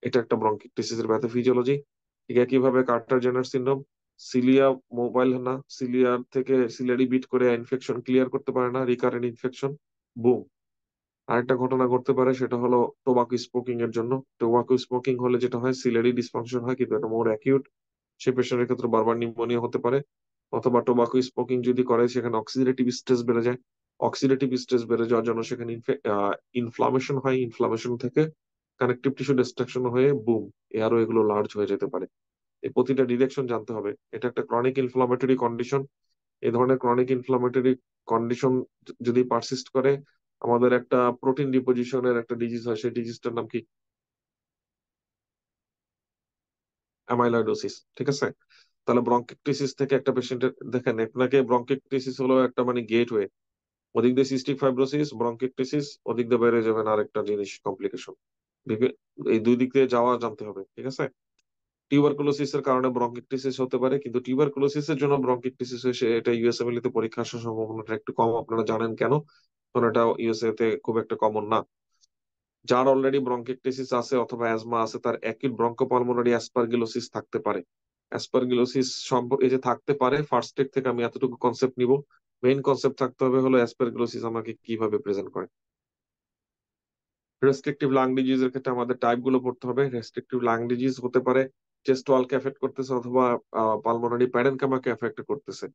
এটা একটা ব্রঙ্কিকটিসিস এর প্যাথোফিজিওলজি। ঠিক একইভাবে কার্টার জেনার সিনড্রোম, সিলিয়া মোবাইল না, সিলিয়ার থেকে সিলিয়ারি বিট করে ইনফেকশন ক্লিয়ার করতে পারে না, রিকারেন্ট ইনফেকশন, বুম। আরেকটা ঘটনা ঘটতে পারে, সেটা হলো টোবাকো স্মোকিং এর জন্য। টোবাকো স্মোকিং হলে যেটা হয়, সিলিয়ারি ডিসফাংশন হয়, কিন্তু এটা মোর অ্যাকিউট। সে পেশেন্টের ক্ষেত্রে বারবার নিউমোনিয়া হতে পারে। অথবা টোবাকো স্মোকিং যদি করে, সেখানে অক্সিডেটিভ স্ট্রেস বেড়ে যায়। অক্সিডেটিভ স্ট্রেস বেড়ে যাওয়ার জন্য সেখানে ইনফ্লামেশন হয়, ইনফ্লামেশন থেকে কানেকটিভ টিস্যু ডিস্ট্রাকশন হয়ে বুম, আরো এগুলো লার্জ হয়ে যেতে পারে। এই প্রতিটা ডিরেকশন জানতে হবে। এটা একটা ক্রনিক ইনফ্লামেটরি কন্ডিশন। এই ধরনের ক্রনিক ইনফ্লামেটরি কন্ডিশন যদি পারসিস্ট করে, আমাদের একটা প্রোটিন ডিপোজিশনের একটা ডিজিজ হয়, সেই ডিজিজটার নাম কি? অ্যামাইলয়েডোসিস। ঠিক আছে, তাহলে ব্রঙ্কিকটিসিস থেকে একটা পেশেন্টের, দেখেন আপনাকে ব্রঙ্কিকটিসিস হলো একটা মানে গেটওয়ে। ওদিক দিয়ে সিস্টিক ফাইব্রোসিস, ব্রঙ্কিকটিসিস, ওদিক দিয়ে বেড়ে যাবেন আরেকটা জিনিস, কমপ্লিকেশন। এই দুই দিক দিয়ে যাওয়া জানতে হবে। ঠিক আছে, টিউবারকুলোসিস এর কারণে ব্রঙ্কিকটিসিস হতে পারে, কিন্তু টিউবারকুলোসিস এর জন্য ব্রঙ্কিকটিসিস হয়েছে এটা ইউএসএমএল তে পরীক্ষা আসার সম্ভাবনাটা একটু কম। আপনারা জানেন কেন? কারণ এটা ইউএসএ তে খুব একটা কমন না। যার অলরেডি ব্রঙ্কিকটিসিস আছে অথবা অ্যাজমা আছে, তার অ্যাকিউট ব্রঙ্কোপালমোনারি অ্যাসপারগিলোসিস থাকতে পারে। অ্যাসপারগিলোসিস এই যে থাকতে পারে, ফার্স্ট এড থেকে আমি এতটুকু কনসেপ্ট নিব। মেইন কনসেপ্ট থাকতে হবে হলো অ্যাসপারগিলোসিস আমাকে কিভাবে প্রেজেন্ট করে। রেস্ট্রিকটিভ লাং ডিজিজের ক্ষেত্রে আমাদের টাইপ গুলো পড়তে হবে। রেস্ট্রিকটিভ লাং ডিজিজ হতে পারে চেস্ট ওয়ালকে এফেক্ট করতেছে, অথবা পালমোনারি প্যারেনকামাকে এফেক্ট করতেছে।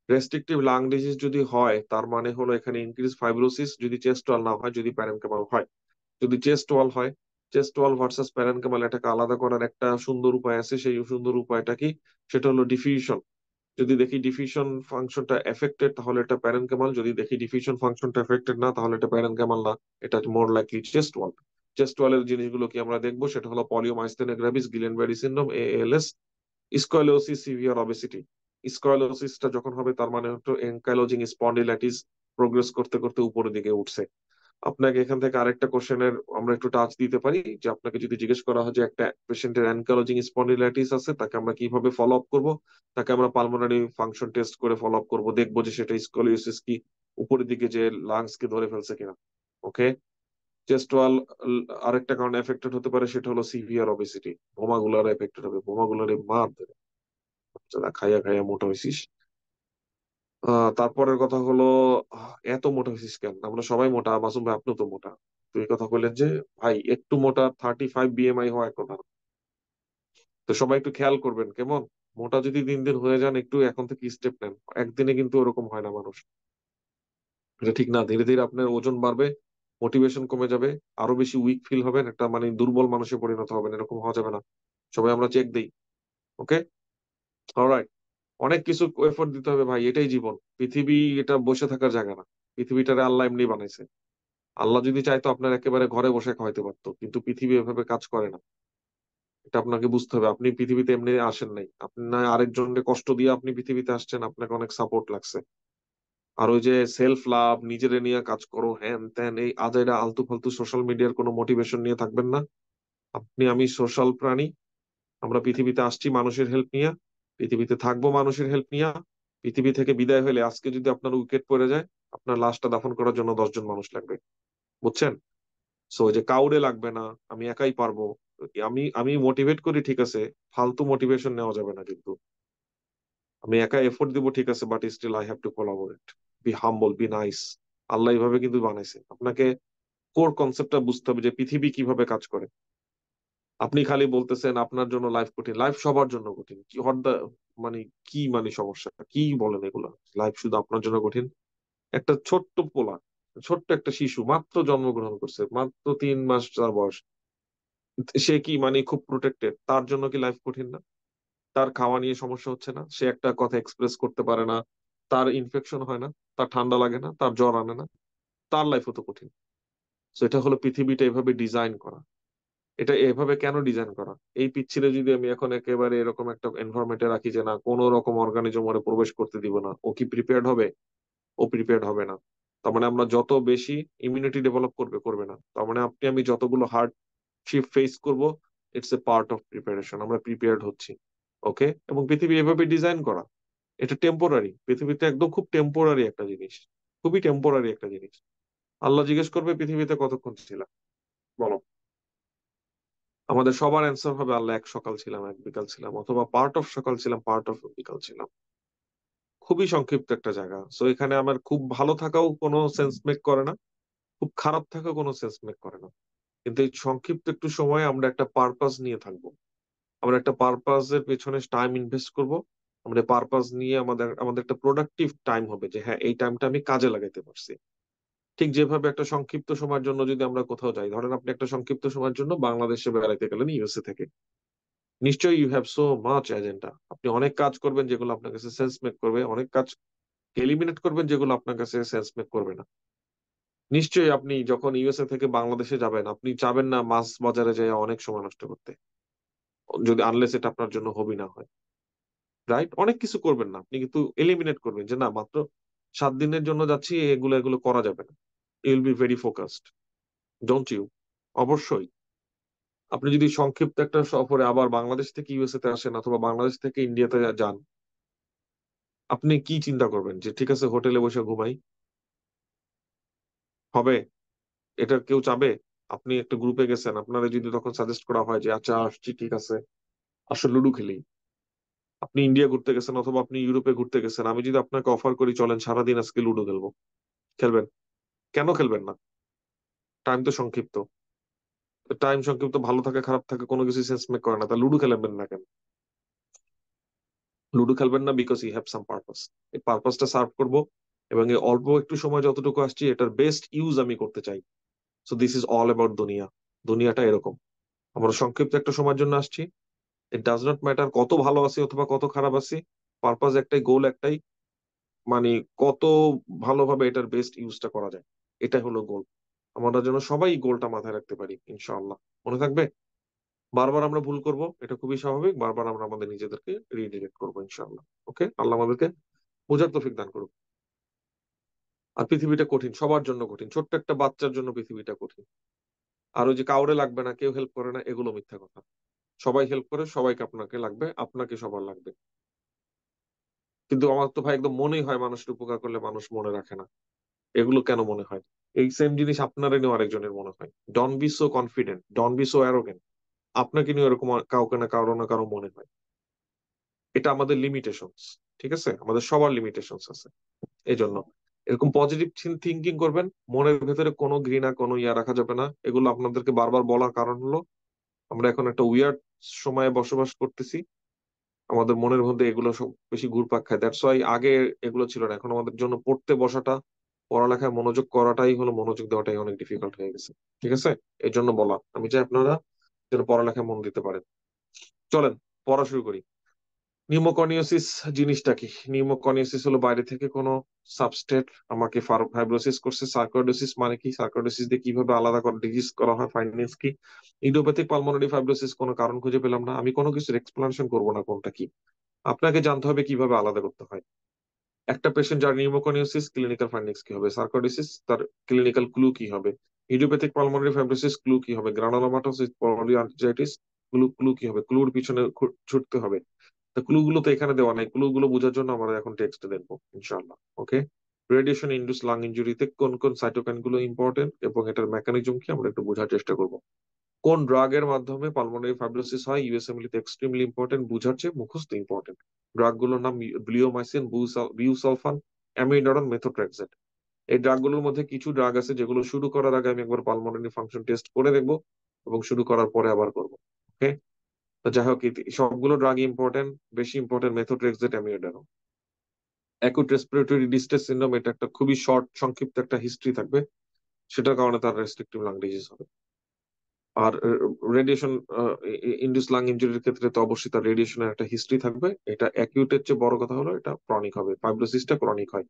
রেস্ট্রিকটিভ লাং ডিজিজ যদি হয়, তার মানে হলো এখানে ইনক্রিজ ফাইব্রোসিস, যদি চেস্ট ওয়াল না হয়, যদি প্যারেনকামাল হয়। যদি চেস্ট ওয়াল হয়, চেস্ট ওয়াল ভার্সাস প্যারেনকামাল, এটাকে আলাদা করার একটা সুন্দর উপায় আছে। সেই সুন্দর উপায়টা কি? সেটা হলো ডিফিউশন। যদি দেখি ডিফিউশন ফাংশনটা এফেক্টেড, তাহলে এটা প্যারেনকামাল। যদি দেখি ডিফিউশন ফাংশনটা এফেক্টেড না, তাহলে এটা প্যারেনকামাল না, এটা more likely chest wall. Chest ওয়ালের জিনিসগুলো কি আমরা দেখবো, সেটা হলো polio myasthenia gravis, Guillain Barre syndrome, ALS, scoliosis, severe obesity. স্কোয়ালোসিসটা যখন হবে, তার মানে হচ্ছে এনকাইলোজিং স্পন্ডিলাইটিস প্রোগ্রেস করতে করতে উপরের দিকে উঠছে। আপনাকে এখান থেকে আরেকটা কোশ্চেনের আমরা একটু টাচ দিতে পারি, যে আপনাকে যদি জিজ্ঞেস করা হয় যে একটা পেশেন্টের অ্যানকালোজিং স্পন্ডিলাইটিস আছে, তাকে আমরা কিভাবে ফলো আপ করবো? তাকে আমরা পালমোনারি ফাংশন টেস্ট করে ফলো আপ করবো, দেখবো যে সেটা স্কলিওসিস কি, উপরের দিকে যে লাংস কে ধরে ফেলছে কিনা। ওকে, চেস্ট ওয়াল আরেকটা কারণে এফেক্টেড হতে পারে, সেটা হলো সিভিয়ার অবেসিটি। বোমাগুলার এফেক্টেড হবে, বোমাগুলারে মার দেবে। যারা খাইয়া খাইয়া মোটা হয়েছিস। তারপরের কথা হলো, এত মোটা হয়েছিস কেন? আমরা সবাই মোটা, মাসুম ভাই আপনিও তো মোটা। তুই কথা বললেন যে ভাই একটু মোটা, 35 বিএমআই হওয়া এক কথা না। তো সবাই একটু খেয়াল করবেন কেমন। মোটা যদি দিন দিন হয়ে যান, একটু এখন থেকে স্টেপ নেন। একদিনে কিন্তু ওরকম হয় না মানুষ, এটা ঠিক না। ধীরে ধীরে আপনার ওজন বাড়বে, মোটিভেশন কমে যাবে, আরো বেশি উইক ফিল হবেন, একটা মানে দুর্বল মানুষে পরিণত হবেন। এরকম হওয়া যাবে না। সবাই আমরা চেক দিই। ওকে, অলরাইট। অনেক কিছু এফোর্ট দিতে হবে ভাই, এটাই জীবন। পৃথিবী এটা বসে থাকার জায়গা না। পৃথিবীটারে আল্লাহ এমনি বানাইছে। আল্লাহ যদি চাইতো আপনার একেবারে ঘরে বসে খাওয়াইতে পারতো, কিন্তু পৃথিবী এভাবে কাজ করে না। এটা আপনাকে বুঝতে হবে। আপনি পৃথিবীতে এমনি আসেন নাই, আপনি না আরেকজনকে কষ্ট দিয়ে আপনি পৃথিবীতে আসছেন, আপনাকে অনেক সাপোর্ট লাগছে। আর ওই যে সেলফ লাভ, নিজেরে নিয়ে কাজ করো, হ্যান ত্যান, এই আজাইরা আলতু ফালতু সোশ্যাল মিডিয়ার কোনো মোটিভেশন নিয়ে থাকবেন না। আপনি আমি সোশ্যাল প্রাণী। আমরা পৃথিবীতে আসছি মানুষের হেল্প নিয়ে, পৃথিবীতে থাকবো মানুষের হেল্প নিয়ে। পৃথিবী থেকে বিদায় হলে, আজকে যদি আপনার উইকেট পড়ে যায়, আপনার লাশটা দাফন করার জন্য 10 জন মানুষ লাগবে। বুঝছেন? সো ওই যে কাউরে লাগবে না, আমি একাই পারবো, আমি আমি মোটিভেট করি, ঠিক আছে, ফালতু মোটিভেশন নেওয়া যাবে না কিন্তু। আমি একা এফোর্ট দিব, ঠিক আছে, but still I have to collaborate, be humble, be nice. আল্লাহ এইভাবে কিন্তু বানাইছে আপনাকে। কোর কনসেপ্টটা বুঝতে হবে যে পৃথিবী কিভাবে কাজ করে। আপনি খালি বলতেছেন আপনার জন্য লাইফ কঠিন, লাইফ সবার জন্য কঠিন, কি হট দা, মানে কি, মানে সমস্যা কি বলেন এগুলা? লাইফ শুধু আপনার জন্য কঠিন? একটা ছোট্ট পোলা, ছোট্ট একটা শিশু মাত্র জন্মগ্রহণ করছে, মাত্র 3 মাস তার বয়স, সে কি মানে খুব প্রোটেক্টেড? তার জন্য কি লাইফ কঠিন না? তার খাওয়া নিয়ে সমস্যা হচ্ছে না, সে একটা কথা এক্সপ্রেস করতে পারে না, তার ইনফেকশন হয় না, তার ঠান্ডা লাগে না, তার জ্বর আনে না, তার লাইফ তো কঠিন। তো এটা হলো পৃথিবীটা এভাবে ডিজাইন করা। এটা এভাবে কেন ডিজাইন করা? এই পিচ্ছিলে যদি আমি এখন একেবারে এরকম একটা এনভায়রনমেন্টে রাখি যে না কোনো রকম অর্গানিজম ওরে প্রবেশ করতে দিব না, ও কি প্রিপেয়ার্ড হবে? ও প্রিপেয়ার্ড হবে না। তার মানে আমরা যত বেশি ইমিউনিটি ডেভেলপ করবে, করবে না, তার মানে আপনি আমি যতগুলো হার্ডশিপ ফেস করব, it's a part of preparation, আমরা প্রিপেয়ার্ড হচ্ছি। ওকে, এবং পৃথিবী এভাবে ডিজাইন করা। এটা টেম্পোরারি, পৃথিবীতে একদম খুব টেম্পোরারি একটা জিনিস, খুবই টেম্পোরারি একটা জিনিস। আল্লাহ জিজ্ঞেস করবে পৃথিবীতে কতক্ষণ ছিলাম, বলো। আমাদের সবার অ্যান্সার হবে আল্লাহ এক সকাল ছিলাম, এক বিকাল ছিলাম, অথবা পার্ট অফ সকাল ছিলাম, পার্ট অফ বিকাল ছিলাম। খুবই সংক্ষিপ্ত একটা জায়গা। সো এখানে আমার খুব ভালো থাকাও কোনো সেন্স মেক করে না, খুব খারাপ থাকাও কোনো সেন্স মেক করে না। কিন্তু এই সংক্ষিপ্ত একটু সময় আমরা একটা পারপাস নিয়ে থাকবো, আমরা একটা পারপাসের পেছনে টাইম ইনভেস্ট করব। আমরা পারপাস নিয়ে আমাদের আমাদের একটা প্রোডাক্টিভ টাইম হবে, যে হ্যাঁ এই টাইমটা আমি কাজে লাগাইতে পারছি। ঠিক যেভাবে একটা সংক্ষিপ্ত সময়ের জন্য যদি আমরা কোথাও যাই, ধরেন আপনি একটা সংক্ষিপ্ত সময়ের জন্য বাংলাদেশে বেড়াইতে গেলেন ইউএসএ থেকে, নিশ্চয়ই you have so much agenda, আপনি অনেক কাজ করবেন যেগুলো আপনার কাছে সেন্স মেক করবে, অনেক কাজ এলিমিনেট করবেন যেগুলো আপনার কাছে সেন্স মেক করবে না। নিশ্চয়ই আপনি যখন ইউএসএ থেকে বাংলাদেশে যাবেন, আপনি চাবেন না মাছ বাজারে যেয়ে অনেক সময় নষ্ট করতে, যদি আনলেস এটা আপনার জন্য হবি না হয়, রাইট? অনেক কিছু করবেন না, আপনি কিন্তু এলিমিনেট করবেন যে না মাত্র 7 দিনের জন্য যাচ্ছি, এগুলো এগুলো করা যাবে না। You will be very focused, don't you? অবশ্যই। আপনি যদি সংক্ষিপ্ত একটা সফরে আবার বাংলাদেশ থেকে ইউএসএ তে আসেন, অথবা বাংলাদেশ থেকে ইন্ডিয়াতে যান, আপনি কি চিন্তা করবেন যে ঠিক আছে হোটেলে বসে ঘুমাই? হবে? এটা কেউ চাবে? আপনি একটা গ্রুপে গেছেন, আপনারা যদি তখন সাজেস্ট করা হয় যে আচ্ছা আসছি, ঠিক আছে, আসলে লুডো খেলি। আপনি ইন্ডিয়া ঘুরতে গেছেন অথবা আপনি ইউরোপে ঘুরতে গেছেন, আমি যদি আপনাকে অফার করি চলেন সারাদিন আজকে লুডো খেলবো, খেলবেন? কেন খেলবেন না? টাইম তো সংক্ষিপ্ত। টাইম সংক্ষিপ্ত, ভালো থাকে খারাপ থাকে কোনো কিছু সেন্স মেক করে না, তা লুডো খেলবেন না কেন? লুডো খেলবেন না because you have some purpose. এই পারপাসটা সার্ভ করব, এবং এই অল্প একটু সময় যতটুকু আসছি এটার বেস্ট ইউজ আমি করতে চাই। So this is all about দুনিয়া। দুনিয়াটা এরকম, আমরা সংক্ষিপ্ত একটা সময়ের জন্য আসছি। ইট ডাজ নট ম্যাটার কত ভালো আছি অথবা কত খারাপ আছি, পারপাস একটাই, গোল একটাই, মানে কত ভালোভাবে এটার বেস্ট ইউজটা করা যায়, এটাই হলো গোল। আমরা যেন সবাই গোলটা মাথায় রাখতে পারি, ইনশাআল্লাহ। মনে থাকবে? বারবার আমরা ভুল করব, এটা খুবই স্বাভাবিক, বারবার আমরা আমাদের নিজেদেরকে রিডিরেক্ট করবো, ইনশাআল্লাহ। ওকে, আল্লাহ আমাদেরকে বোঝার তৌফিক দান করুক। আর পৃথিবীটা কঠিন, সবার জন্য কঠিন, ছোট্ট একটা বাচ্চার জন্য পৃথিবীটা কঠিন। আর ওই যে কাউরে লাগবে না, কেউ হেল্প করে না, এগুলো মিথ্যা কথা। সবাই হেল্প করে, সবাইকে আপনাকে লাগবে, আপনাকে সবার লাগবে। কিন্তু আমার তো ভাই একদম মনেই হয় মানুষের উপকার করলে মানুষ মনে রাখে না। এগুলো কেন মনে হয়? এই সেম জিনিস আপনার নিয়েও আরেকজনের মনে হয়। ডন বি সো কনফিডেন্ট, ডন বি সো অ্যারোগেন্ট। আপনাকে নিয়ে এরকম কাউকে না কারো না কারো মনে হয়। এটা আমাদের লিমিটেশনস, ঠিক আছে, আমাদের সবার লিমিটেশনস আছে। এই জন্য এরকম পজিটিভ থিঙ্কিং করবেন, মনের ভেতরে কোনো ঘৃণা কোনো ইয়া রাখা যাবে না। এগুলো আপনাদেরকে বারবার বলার কারণ হলো আমরা এখন একটা উইয়ার্ড সময়ে বসবাস করতেছি, আমাদের মনের মধ্যে এগুলো সব বেশি ঘুরপাক খায়। দ্যাটস ওয়াই আগে এগুলো ছিল না, এখন আমাদের জন্য পড়তে বসাটা, পড়ালেখায় মনোযোগ করাটাই হলো, মনোযোগ দেওয়াটাই অনেক ডিফিকাল্ট হয়ে গেছে। ঠিক আছে, এই জন্য বলা, আমি চাই আপনারা যেন পড়ালেখায় মন দিতে পারেন। চলেন পড়া শুরু করি। নিউমোকনিওসিস জিনিসটা কি? নিউমোকনিওসিস হলো বাইরে থেকে কোনো সাবস্টেট আমাকে ফাইব্রোসিস করছে। সার্কোইডোসিস মানে কি? সার্কোইডোসিস দিয়ে কিভাবে আলাদা করে ডিজিজ করা হয়, ফাইন্ডিংস কি? ইডিওপ্যাথিক পালমোনারি ফাইব্রোসিস কোনো কারণ খুঁজে পেলাম না, আমি কোনো কিছুর এক্সপ্লেনেশন করবো না কোনটা কি, আপনাকে জানতে হবে কিভাবে আলাদা করতে হয়। একটা পেশেন্ট যার নিউমোকনিওসিস, ক্লিনিক্যাল ফাইন্ডিংস কি হবে? সার্কোইডোসিস, তার ক্লিনিক্যাল ক্লু কি হবে? ইডিওপ্যাথিক পালমোনারি ফাইব্রোসিস, ক্লু কি হবে? গ্রানুলোমাটোসিস, পলিআর্টারাইটিস, ক্লু ক্লু কি হবে? ক্লুর পিছনে ছুটতে হবে। তো ক্লু গুলো তো এখানে দেওয়া নাই, ক্লু গুলো বোঝার জন্য আমরা এখন টেক্সট দেখবো, ইনশাআল্লাহ। ওকে, রেডিয়েশন ইনডিউস লাং ইনজুরিতে কোন কোন সাইটোকাইন গুলো ইম্পর্টেন্ট এবং এটার মেকানিজম কি আমরা একটু বোঝার চেষ্টা করবো। কোন ড্রাগের মাধ্যমে পালমোনারি ফাইব্রোসিস হয় ইউএসএমএলতে এক্সট্রিমলি ইম্পর্টেন্ট, বুঝার চেয়ে মুখস্থ ইম্পর্টেন্ট। ড্রাগ গুলোর নাম ব্লিওমাইসিন, বিউসালফান, অ্যামিডারন, মেথোট্রেক্সেট। এই ড্রাগগুলোর মধ্যে কিছু ড্রাগ আছে যেগুলো শুরু করার আগে আমি একবার পালমোনারি ফাংশন টেস্ট করে দেখবো, এবং শুরু করার পরে আবার করবো। ওকে, তো যাই হোক, সবগুলো ড্রাগ ইম্পর্টেন্ট। বেশি important methotrexate, amiodarone. Acute respiratory distress syndrome, এটা একটা খুবই শর্ট সংক্ষিপ্ত একটা হিস্ট্রি থাকবে, সেটার কারণে তার রেস্ট্রিক্টিভ লাং ডিজিজ হবে। আর রেডিয়েশন ইনডিউস লাং ইনজুরির ক্ষেত্রে তো অবশ্যই তার রেডিয়েশনের একটা হিস্ট্রি থাকবে। এটা অ্যাকিউটের চেয়ে বড় কথা হলো এটা ক্রনিক হবে, ফাইব্রোসিসটা ক্রনিক হয়।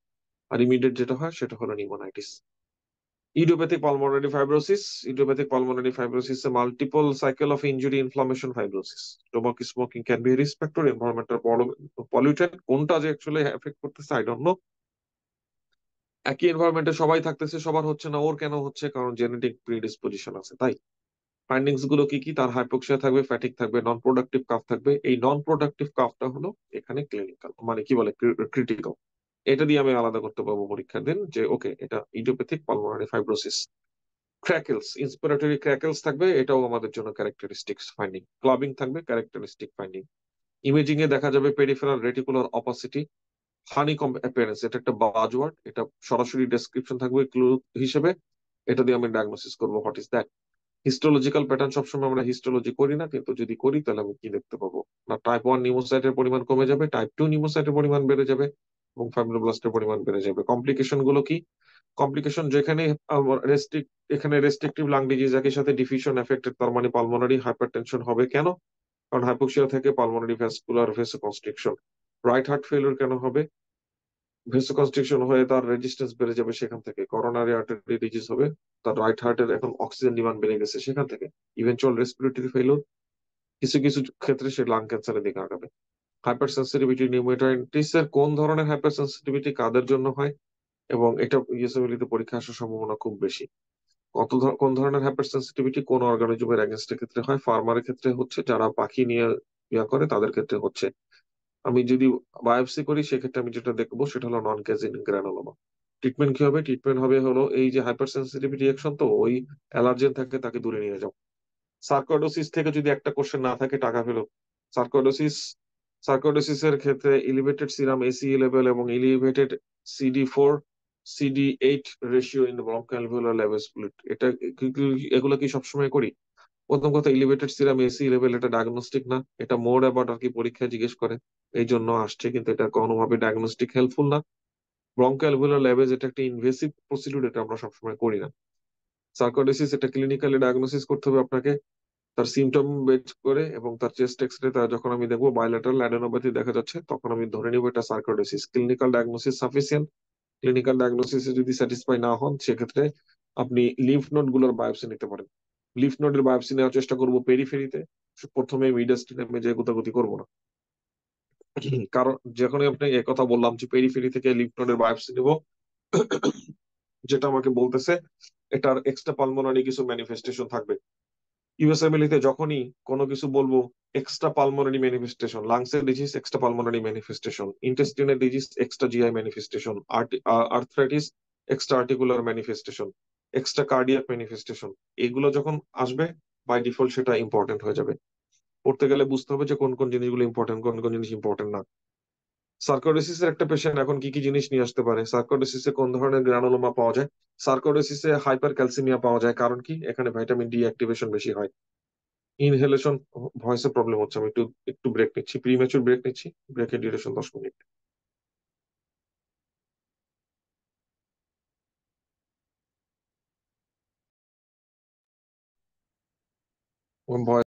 আর ইমিডিয়েট যেটা হয় সেটা হলো pneumonitis. Idiopathic pulmonary fibrosis, idiopathic pulmonary fibrosis A multiple cycle of injury inflammation fibrosis. Tobacco smoking can be risk factor, environmental pollutant, কোনটা যে অ্যাকচুয়ালি এফেক্ট করতেছে আই ডোন্ট নো। একই এনভায়রনমেন্টে সবাই থাকতেছে, সবার হচ্ছে না, ওর কেন হচ্ছে? কারণ জেনেটিক প্রিডিসপোজিশন আছে, তাই। ফাইন্ডিংস গুলো কি কি? তার হাইপোক্সিয়া থাকবে, ফ্যাটিক থাকবে, নন প্রোডাক্টিভ কাফ থাকবে। এই নন প্রোডাক্টিভ কাফটা হলো এখানে ক্লিনিক্যাল, মানে কি বলে, ক্রিটিক্যাল। এটা দিয়ে আমি আলাদা করতে পারবো পরীক্ষার দিন যে ওকে, এটা idiopathic pulmonary fibrosis. Crackles, inspiratory crackles থাকবে, এটাও আমাদের জন্য ক্যারেক্টারিস্টিক্স ফাইন্ডিং। ক্লাবিং থাকবে, ক্যারেক্টারিস্টিক ফাইন্ডিং। ইমেজিং এ দেখা যাবে peripheral reticular opacity, honeycomb appearance, এটা একটা বাজওয়ার্ড, এটা সরাসরি ডেসক্রিপশন থাকবে ক্লু হিসেবে। এটা দিয়ে আমি ডায়াগনোসিস করবো what is that. Histological pattern, সবসময় আমরা হিস্টোলজি করি না, কিন্তু যদি করি তাহলে আমি কি দেখতে পাবো? না, টাইপ 1 নিউমোসাইটের পরিমাণ কমে যাবে, টাইপ 2 নিউমোসাইটের পরিমাণ বেড়ে যাবে, এবং ফাইব্রোব্লাস্টের পরিমাণ বেড়ে যাবে। কমপ্লিকেশন গুলো কি? কমপ্লিকেশন যেখানে এখানে রেস্ট্রিকটিভ লাং ডিজিজ একই সাথে ডিফিউশন এফেক্টেড, তার মানে পালমোনারি হাইপারটেনশন হবে। কেন? কারণ হাইপোক্সিয়া থেকে pulmonary vascular vasoconstriction. Right heart failure কেন হবে? ভেসোকনস্ট্রিকশন হয়ে তার রেজিস্ট্যান্স বেড়ে যাবে, সেখান থেকে করোনারি আর্টারি ডিজিজ হবে। তার রাইট হার্টের এখন অক্সিজেন ডিমান্ড বেড়ে গেছে, সেখান থেকে ইভেনচুয়াল রেসপিরেটরি ফেলিওর। কিছু কিছু ক্ষেত্রে সে লাং ক্যান্সারের দিকে আগাবে। হাইপার সেন্সিটিভিটি নিউমোটাইটিস এর কোন ধরনের হাইপার সেন্সিটিভিটি কাদের জন্য হয়, এবং এটা ইউএসএমএলতে পরীক্ষা আসার সম্ভাবনা খুব বেশি। কোন ধরনের হাইপার সেন্সিটিভিটি কোন অর্গানিজমের এগেনস্টের ক্ষেত্রে হয়? ফার্মারের ক্ষেত্রে হচ্ছে, যারা পাখি নিয়ে ইয়া করে তাদের ক্ষেত্রে হচ্ছে। আমি যদি বায়োপসি করি সেক্ষেত্রে আমি যেটা দেখবো সেটা হলো নন ক্যাজিং গ্রানুলোমা। ট্রিটমেন্ট কি হবে? ট্রিটমেন্ট হবে হলো এই যে হাইপার সেন্সিটিভিটি রিঅ্যাকশন, তো ওই অ্যালার্জেন থাকে তাকে দূরে নিয়ে যাও। সার্কোইডোসিস থেকে যদি একটা কোশ্চেন না থাকে, টাকা ফেরত। সার্কোইডোসিস, সার্কোইডোসিসের ক্ষেত্রে এলিভেটেড সিরাম এসিই লেভেল এবং elevated CD4 CD8 ratio in bronchoalveolar level, এটা এগুলো কি সবসময় করি? প্রথম কথা, এলিভেটেড সিরাম এসি লেভেল এটা ডায়াগনস্টিক না, এটা মোর অ্যাবাউট আর কি পরীক্ষায় জিজ্ঞেস করে, এই জন্য আসছে, কিন্তু এটা কোনোভাবে ডায়াগনস্টিক হেল্পফুল না। ব্রঙ্কোঅ্যালভিওলার লেভেল এটা একটা ইনভেসিভ প্রসিডিউর, এটা আমরা সবসময় করি না। সার্কোইডোসিস এটা ক্লিনিক্যালি ডায়াগনোসিস করতে হবে আপনাকে, তার সিমটম বেচ করে, এবং তার চেস্ট এক্সরে তা যখন আমি দেখবো বায়োলেটারাল অ্যাডেনোপ্যাথি দেখা যাচ্ছে, তখন আমি ধরে নিব এটা sarcoidosis. Clinical diagnosis sufficient. Clinical ডায়াগনোসিসে যদি স্যাটিসফাই না হন, সেক্ষেত্রে আপনি লিম্ফ নোড গুলোর বায়োপসি নিতে পারেন। লিম্ফ নোডের বায়োপসি নেওয়ার চেষ্টা করবো পেরিফেরিতে, প্রথমে মিডস্টিনামে যে গুতাগুতি করবো না। কারণ যখনই আপনি কথা বললাম যে পেরিফেরি থেকে লিম্ফ নোডের বায়োপসি নিব, যেটা আমাকে বলতেছে এটার এক্সট্রা পালমোনারি কিছু ম্যানিফেস্টেশন থাকবে। ইউএসএমএলতে যখনই কোনো কিছু বলবো, এক্সট্রা পালমোনারি ম্যানিফেস্টেশন, লাংসের ডিজিজ এক্সট্রা পালমোনারি ম্যানিফেস্টেশন, ইন্টেস্টিনের disease extra GI manifestation, arthritis extra articular manifestation, extra cardiac manifestation, এগুলো যখন আসবে বাই ডিফল্ট সেটা ইম্পর্টেন্ট হয়ে যাবে। পড়তে গেলে বুঝতে হবে যে কোন কোন জিনিসগুলো ইম্পর্টেন্ট, কোন কোন জিনিস ইম্পর্টেন্ট না। সার্কোইডোসিস এর একটা পেশেন্ট এখন কি কি জিনিস নিয়ে আসতে পারে? সার্কোইডোসিসে কোন ধরনের গ্রানুলোমা পাওয়া যায়? সার্কোইডোসিসে হাইপার ক্যালসিমিয়া পাওয়া যায়, কারণ কি? এখানে ভিটামিন ডি অ্যাক্টিভেশন বেশি হয়। ইনহেলেশন, ভয়েসে প্রবলেম হচ্ছে, আমি একটু একটু ব্রেক নিচ্ছি, প্রিমেচুর ব্রেক নিচ্ছি, ব্রেকের ডিউরেশন 10 মিনিট। ভয়েস